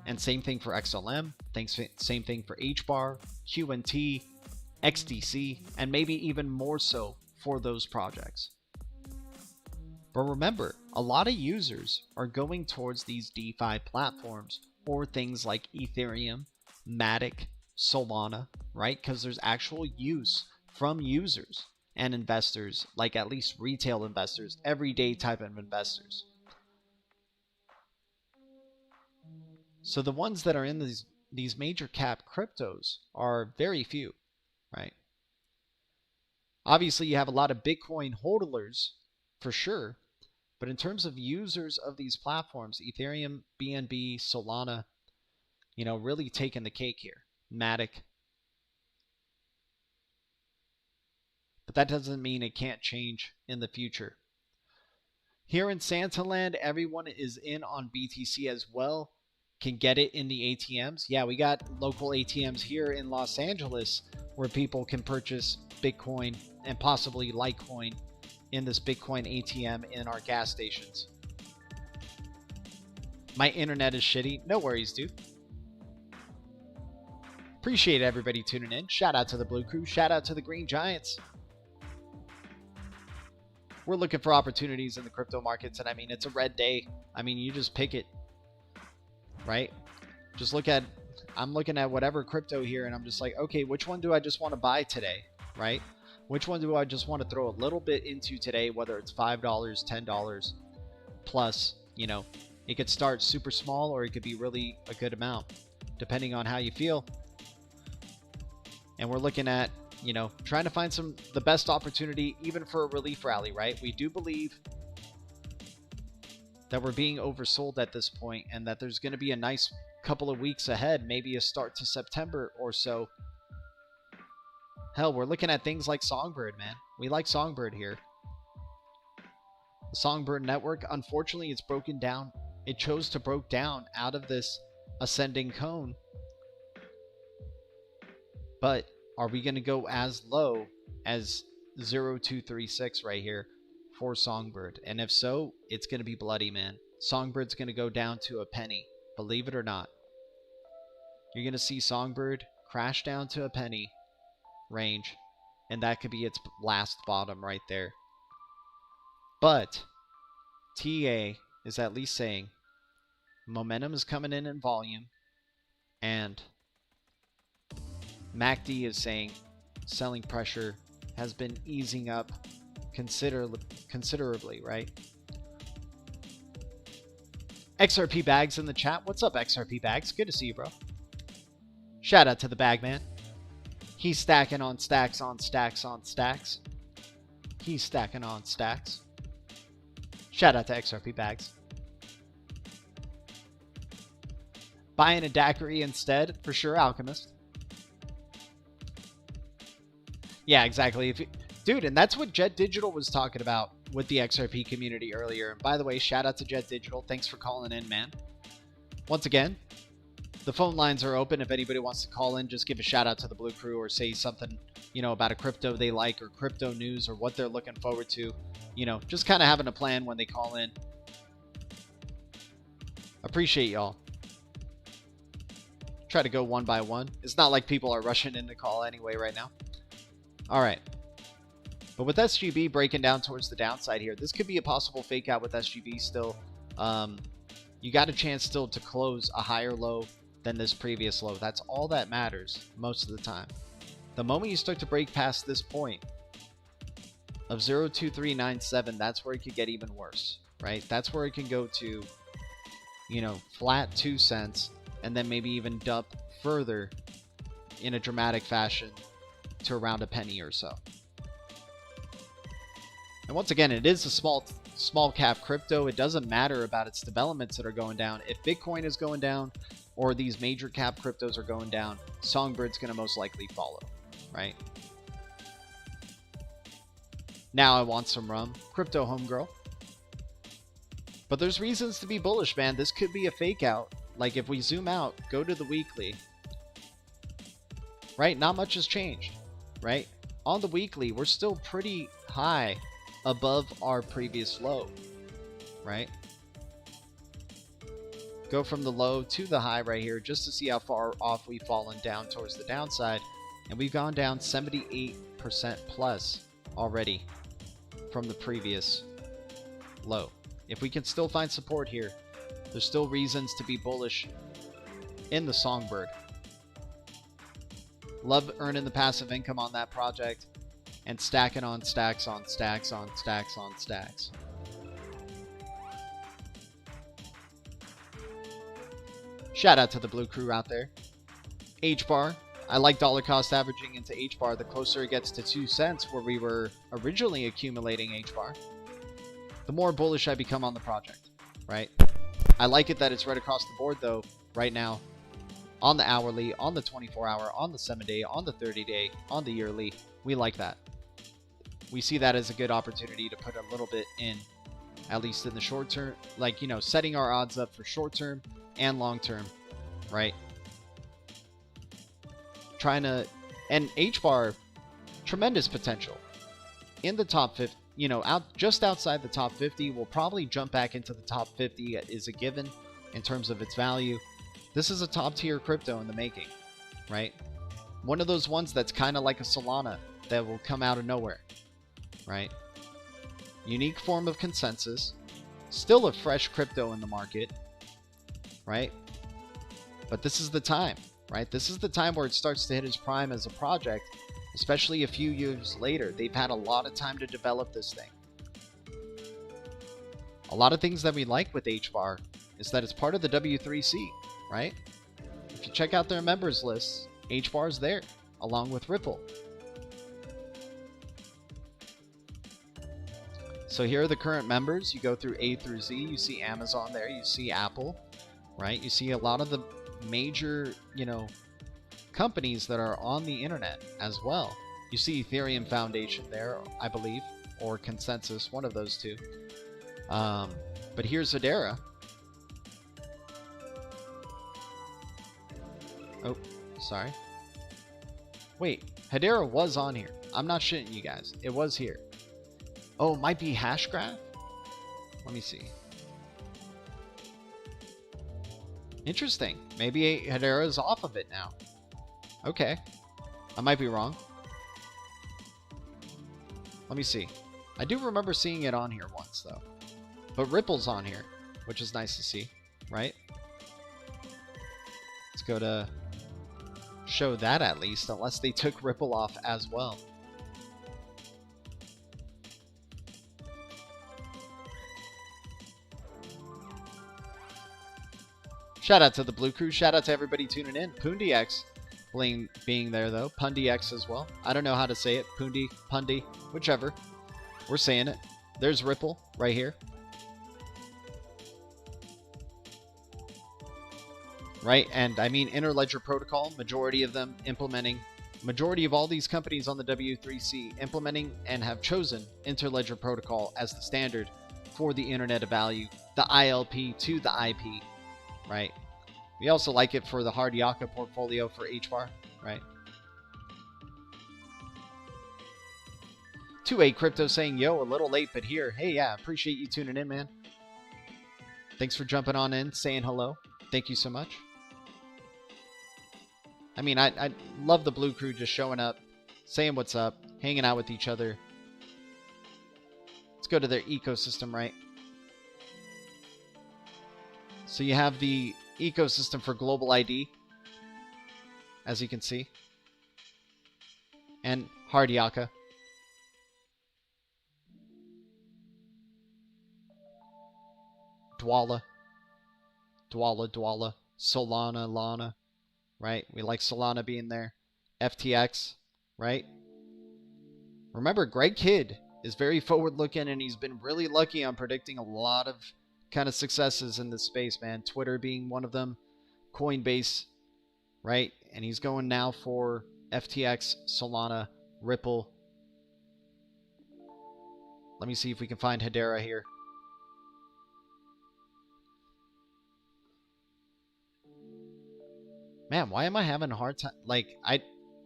And same thing for XLM, same thing for HBAR, QNT, XDC, and maybe even more so for those projects. But remember, a lot of users are going towards these DeFi platforms or things like Ethereum, Matic, Solana, right? Because there's actual use from users and investors, like at least retail investors, everyday type of investors. So the ones that are in these major cap cryptos are very few, right? Obviously, you have a lot of Bitcoin hodlers for sure, but in terms of users of these platforms, Ethereum, BNB, Solana, you know, really taking the cake here. Matic. But that doesn't mean it can't change in the future. Here in Santaland, everyone is in on BTC as well. Can get it in the ATMs. Yeah, we got local ATMs here in Los Angeles where people can purchase Bitcoin and possibly Litecoin in this Bitcoin ATM in our gas stations. My internet is shitty. No worries, dude. Appreciate everybody tuning in. Shout out to the Blue Crew. Shout out to the Green Giants. We're looking for opportunities in the crypto markets, and I mean, it's a red day. I mean, you just pick it. Right? Just look at, I'm looking at whatever crypto here and I'm just like, okay, which one do I just want to buy today? Right? Which one do I just want to throw a little bit into today, whether it's $5, $10 plus, you know, it could start super small or it could be really a good amount depending on how you feel. And we're looking at, you know, trying to find the best opportunity even for a relief rally, right? We do believe that we're being oversold at this point and that there's going to be a nice couple of weeks ahead, maybe a start to September or so. Hell, we're looking at things like Songbird, man. We like Songbird here. The Songbird network, unfortunately, it's broken down. It chose to break down out of this ascending cone. But are we going to go as low as 0236 right here for Songbird? And if so, it's going to be bloody, man. Songbird's going to go down to a penny, believe it or not. You're going to see Songbird crash down to a penny range, and that could be its last bottom right there. But TA is at least saying momentum is coming in volume, and MACD is saying selling pressure has been easing up considerably, right? XRP Bags in the chat. What's up, XRP Bags? Good to see you, bro. Shout out to the bag man. He's stacking on stacks on stacks on stacks. He's stacking on stacks. Shout out to XRP Bags. Buying a daiquiri instead, for sure, Alchemist. Yeah, exactly. If you, dude, and that's what Jet Digital was talking about with the XRP community earlier. And by the way, shout out to Jet Digital. Thanks for calling in, man. Once again, the phone lines are open. If anybody wants to call in, just give a shout out to the Blue Crew or say something, you know, about a crypto they like or crypto news or what they're looking forward to. You know, just kind of having a plan when they call in. Appreciate y'all. Try to go one by one. It's not like people are rushing in to call anyway right now. All right. But with SGB breaking down towards the downside here, this could be a possible fake out with SGB still. You got a chance still to close a higher low than this previous low. That's all that matters most of the time. The moment you start to break past this point of 0.2397, that's where it could get even worse, right? That's where it can go to, you know, flat 2 cents and then maybe even dump further in a dramatic fashion to around a penny or so. And once again, it is a small cap crypto. It doesn't matter about its developments that are going down. If Bitcoin is going down or these major cap cryptos are going down, Songbird's going to most likely follow, right? Now I want some rum. Crypto homegirl. But there's reasons to be bullish, man. This could be a fake out. Like if we zoom out, go to the weekly, right? Not much has changed, right? On the weekly, we're still pretty high above our previous low, right? Go from the low to the high right here just to see how far off we've fallen down towards the downside. And we've gone down 78% plus already from the previous low. If we can still find support here, there's still reasons to be bullish in the Songbird. Love earning the passive income on that project and stacking on stacks on stacks on stacks on stacks. Shout out to the Blue Crew out there. H-bar. I like dollar cost averaging into H-bar. The closer it gets to 2 cents where we were originally accumulating H-bar, the more bullish I become on the project, right? I like it that it's right across the board though right now on the hourly, on the 24-hour, on the 7-day, on the 30-day, on the yearly. We like that. We see that as a good opportunity to put a little bit in, at least in the short term, like, you know, setting our odds up for short term and long term, right? Trying to, and H-bar, tremendous potential in the top 50, you know, just outside the top 50. Will probably jump back into the top 50 is a given in terms of its value. This is a top tier crypto in the making, right? One of those ones that's kind of like a Solana that will come out of nowhere, right? Unique form of consensus, still a fresh crypto in the market, right? But this is the time, right? This is the time where it starts to hit its prime as a project, especially a few years later. They've had a lot of time to develop this thing. A lot of things that we like with H-bar is that it's part of the W3C, right? If you check out their members list, H-bar is there along with Ripple. So here are the current members. You go through A through Z. You see Amazon there. You see Apple, right? You see a lot of the major, you know, companies that are on the internet as well. You see Ethereum Foundation there, I believe, or Consensus, one of those two. But here's Hedera. Oh, sorry. Wait, Hedera was on here. I'm not shitting you guys. It was here. Oh, it might be Hashgraph? Let me see. Interesting. Maybe Hedera is off of it now. Okay. I might be wrong. Let me see. I do remember seeing it on here once, though. But Ripple's on here, which is nice to see, right? Let's go to show that at least, unless they took Ripple off as well. Shout out to the Blue Crew. Shout out to everybody tuning in. PoonDX. being there though. PundiX as well. I don't know how to say it. Pundi, whichever. We're saying it. There's Ripple right here. Right, and I mean Interledger Protocol, majority of them implementing, majority of all these companies on the W3C implementing and have chosen Interledger Protocol as the standard for the Internet of Value, the ILP to the IP, right? We also like it for the Hard Yaka portfolio for HBAR, right? 2A Crypto saying, yo, a little late, but here. Hey, yeah, appreciate you tuning in, man. Thanks for jumping on in, saying hello. Thank you so much. I mean, I love the Blue Crew just showing up, saying what's up, hanging out with each other. Let's go to their ecosystem, right? So you have the ecosystem for Global ID, as you can see, and Hard Yaka. Dwala, Solana, Lana, right? We like Solana being there. FTX, right? Remember, Greg Kidd is very forward-looking, and he's been really lucky on predicting a lot of kind of successes in this space, man. Twitter being one of them, Coinbase, right? And he's going now for FTX, Solana, Ripple. Let me see if we can find Hedera here. Man, why am I having a hard time? Like, I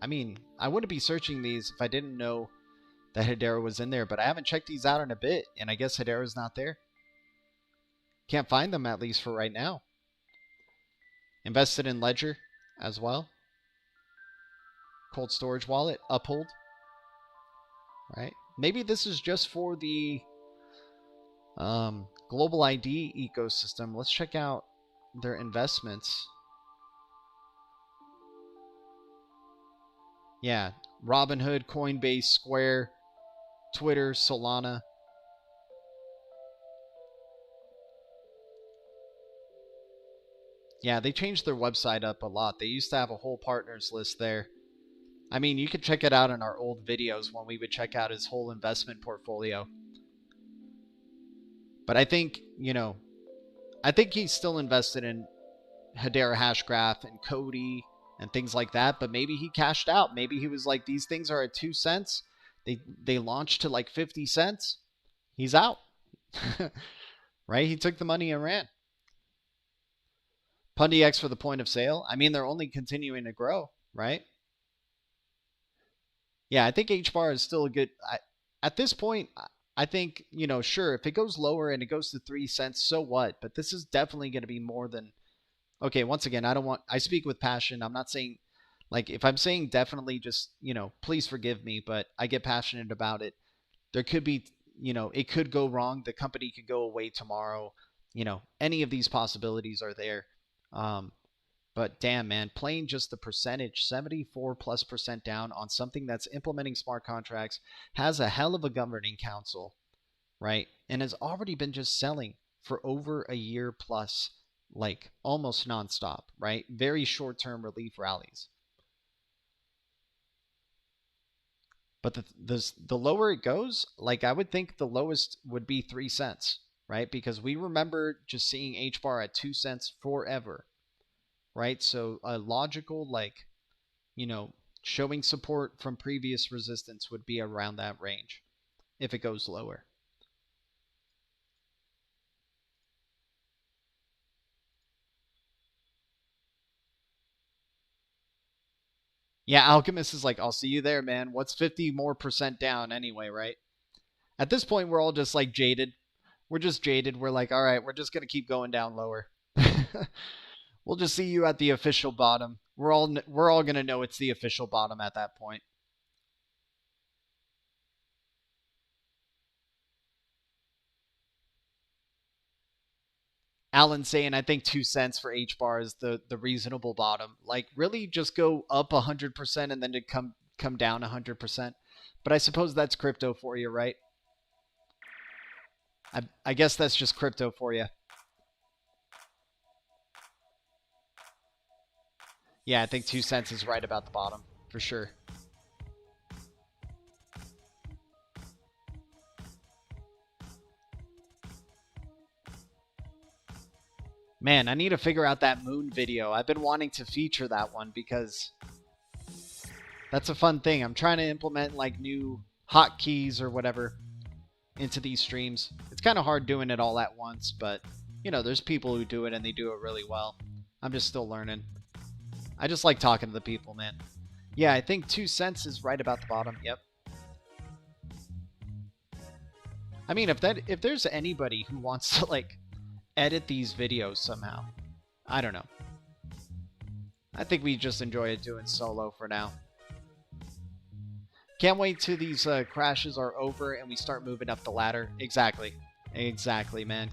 mean, I wouldn't be searching these if I didn't know that Hedera was in there, but I haven't checked these out in a bit, and I guess Hedera's not there. Can't find them, at least for right now. Invested in Ledger as well. Cold Storage Wallet, Uphold. Right? Maybe this is just for the Global ID ecosystem. Let's check out their investments. Yeah, Robinhood, Coinbase, Square, Twitter, Solana. Yeah, they changed their website up a lot. They used to have a whole partners list there. I mean, you could check it out in our old videos when we would check out his whole investment portfolio. But I think, you know, I think he's still invested in Hedera Hashgraph and Cody and things like that, but maybe he cashed out. Maybe he was like, these things are at 2 cents. They launched to like 50 cents. He's out. Right? He took the money and ran. PundiX for the point of sale. I mean, they're only continuing to grow, right? Yeah, I think HBAR is still a good... at this point, I think, you know, sure, if it goes lower and it goes to 3 cents, so what? But this is definitely going to be more than... Okay, once again, I speak with passion. I'm not saying, like, if I'm saying definitely, just, you know, please forgive me, but I get passionate about it. There could be, you know, it could go wrong. The company could go away tomorrow. You know, any of these possibilities are there. But damn, man, playing just the percentage, 74+% down on something that's implementing smart contracts, has a hell of a governing council, right? And has already been just selling for over a year plus. Like almost nonstop, right? Very short-term relief rallies. But the lower it goes, like I would think the lowest would be 3 cents, right? Because we remember just seeing HBAR at 2 cents forever, right? So a logical, like, you know, showing support from previous resistance would be around that range if it goes lower. Yeah, Alchemist is like, I'll see you there, man. What's 50% more down anyway, right? At this point, we're all just like jaded. We're just jaded. We're like, all right, we're just going to keep going down lower. We'll just see you at the official bottom. We're all going to know it's the official bottom at that point. Alan saying, I think 2 cents for HBAR is the reasonable bottom. Like, really just go up 100% and then to come down 100%. But I suppose that's crypto for you, right? I guess that's just crypto for you. Yeah, I think 2 cents is right about the bottom for sure. Man, I need to figure out that moon video. I've been wanting to feature that one because that's a fun thing. I'm trying to implement like new hotkeys or whatever into these streams. It's kind of hard doing it all at once, but you know, there's people who do it and they do it really well. I'm just still learning. I just like talking to the people, man. Yeah, I think 2 cents is right about the bottom. Yep. I mean, if there's anybody who wants to like edit these videos somehow, I don't know. I think we just enjoy it doing solo for now. Can't wait till these crashes are over and we start moving up the ladder. Exactly. Exactly, man.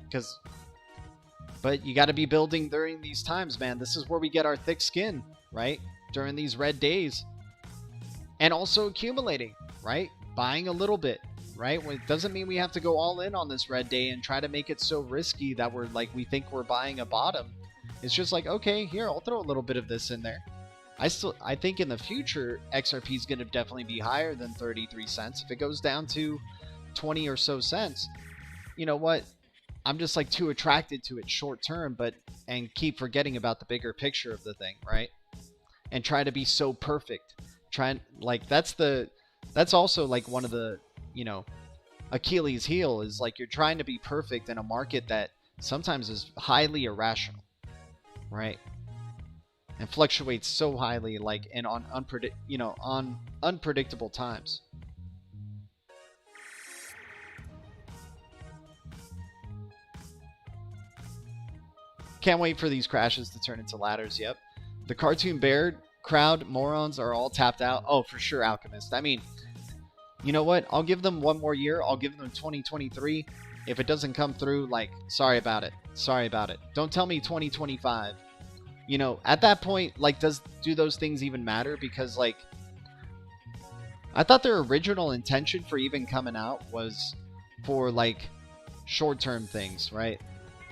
But you got to be building during these times, man. This is where we get our thick skin, right? During these red days. And also accumulating, right? Buying a little bit, right? It doesn't mean we have to go all in on this red day and try to make it so risky that we think we're buying a bottom. It's just like, okay, here, I'll throw a little bit of this in there. I think in the future, XRP is going to definitely be higher than 33 cents. If it goes down to 20 or so cents, you know what? I'm just like too attracted to it short term, and keep forgetting about the bigger picture of the thing, right? And try to be so perfect. That's also like one of the, you know, Achilles heel is like you're trying to be perfect in a market that sometimes is highly irrational, right? And fluctuates so highly, like, and on unpredictable times. Can't wait for these crashes to turn into ladders. Yep. The cartoon bear crowd morons are all tapped out. Oh, for sure, Alchemist. I mean, you know what? I'll give them one more year. I'll give them 2023. If it doesn't come through, like, sorry about it. Sorry about it. Don't tell me 2025. You know, at that point, like, do those things even matter? Because, like, I thought their original intention for even coming out was for, like, short-term things, right?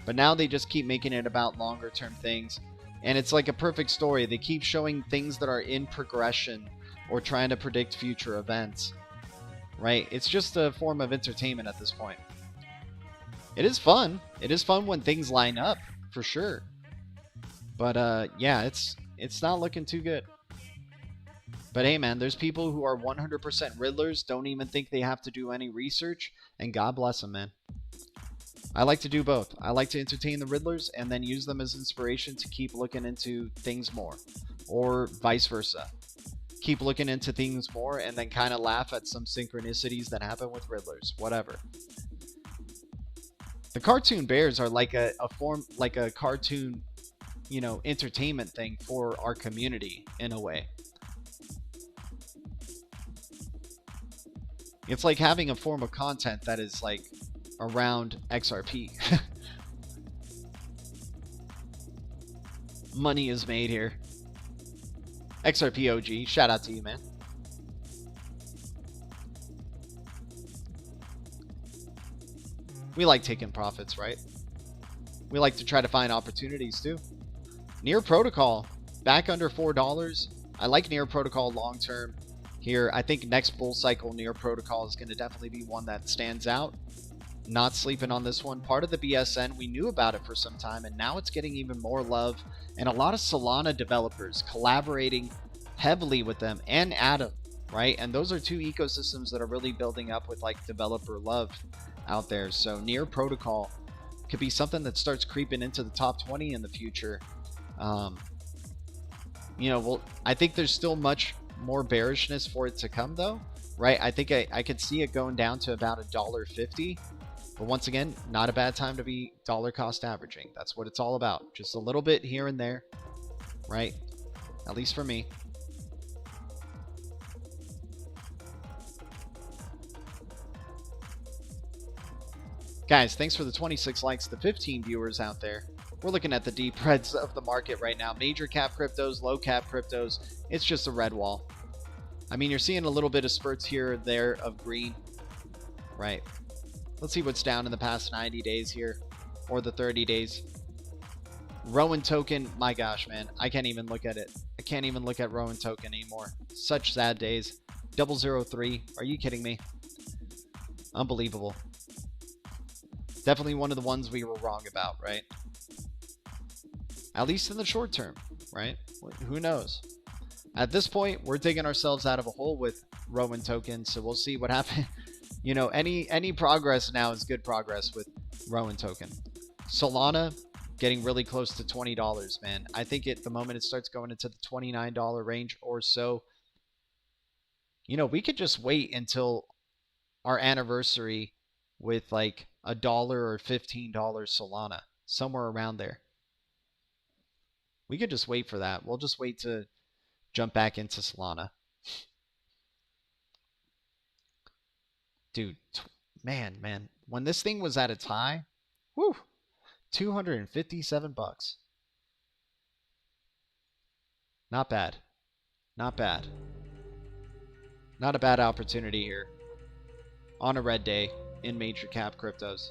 But now they just keep making it about longer-term things. And it's like a perfect story. They keep showing things that are in progression or trying to predict future events, right? It's just a form of entertainment at this point. It is fun. It is fun when things line up, for sure. But yeah, it's not looking too good. But hey, man, there's people who are 100% riddlers, don't even think they have to do any research, and God bless them, man. I like to do both. I like to entertain the riddlers and then use them as inspiration to keep looking into things more, or vice versa. Keep looking into things more and then kind of laugh at some synchronicities that happen with riddlers, whatever. The cartoon bears are like a cartoon, you know, entertainment thing for our community in a way. It's like having a form of content that is like around XRP. Money is made here. XRP OG, shout out to you, man. We like taking profits, right? We like to try to find opportunities too. Near Protocol, back under $4. I like Near Protocol long term here. I think next bull cycle Near Protocol is going to definitely be one that stands out. Not sleeping on this one. Part of the BSN, we knew about it for some time, and now it's getting even more love. And a lot of Solana developers collaborating heavily with them, and Atom, right? And those are two ecosystems that are really building up with like developer love out there. So Near Protocol could be something that starts creeping into the top 20 in the future. You know, well, I think there's still much more bearishness for it to come though, right? I think I could see it going down to about $1.50. But once again, not a bad time to be dollar cost averaging. That's what it's all about. Just a little bit here and there, right? At least for me. Guys, thanks for the 26 likes, the 15 viewers out there. We're looking at the deep reds of the market right now. Major cap cryptos, low cap cryptos. It's just a red wall. I mean, you're seeing a little bit of spurts here or there of green, right? Let's see what's down in the past 90 days here, or the 30 days. Rowan token, my gosh, man, I can't even look at it. I can't even look at Rowan token anymore. Such sad days. 003. Are you kidding me? Unbelievable. Definitely one of the ones we were wrong about, right? At least in the short term, right? Who knows? At this point, we're digging ourselves out of a hole with Rowan token, so we'll see what happens. You know, any progress now is good progress with Rowan token. Solana getting really close to $20, man. I think at the moment it starts going into the $29 range or so. You know, we could just wait until our anniversary with like $1 or $15 Solana, somewhere around there. We could just wait for that. We'll just wait to jump back into Solana. Dude, man, when this thing was at its high, whew, $257. Not bad. Not bad. Not a bad opportunity here on a red day in major cap cryptos.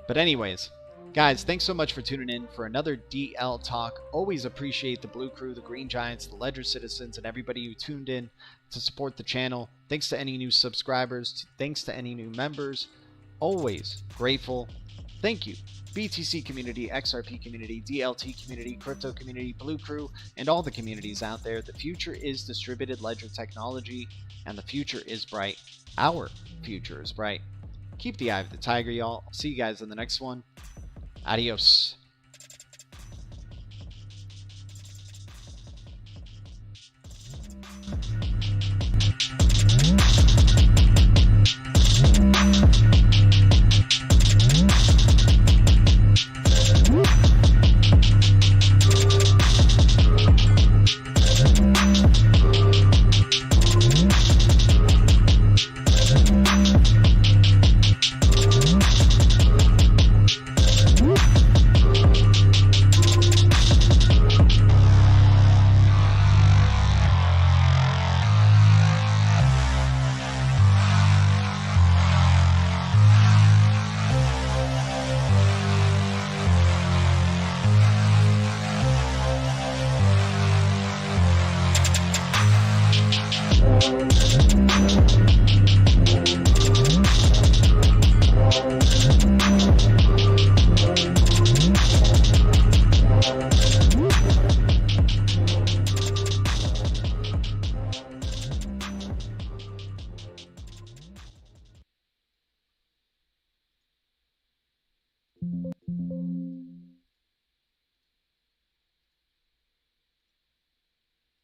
But anyways, guys, thanks so much for tuning in for another DL Talk. Always appreciate the Blue Crew, the Green Giants, the Ledger Citizens, and everybody who tuned in to support the channel. Thanks to any new subscribers. Thanks to any new members. Always grateful. Thank you. BTC community, XRP community, DLT community, crypto community, Blue Crew, and all the communities out there. The future is distributed ledger technology, and the future is bright. Our future is bright. Keep the eye of the tiger, y'all. See you guys in the next one. Adios.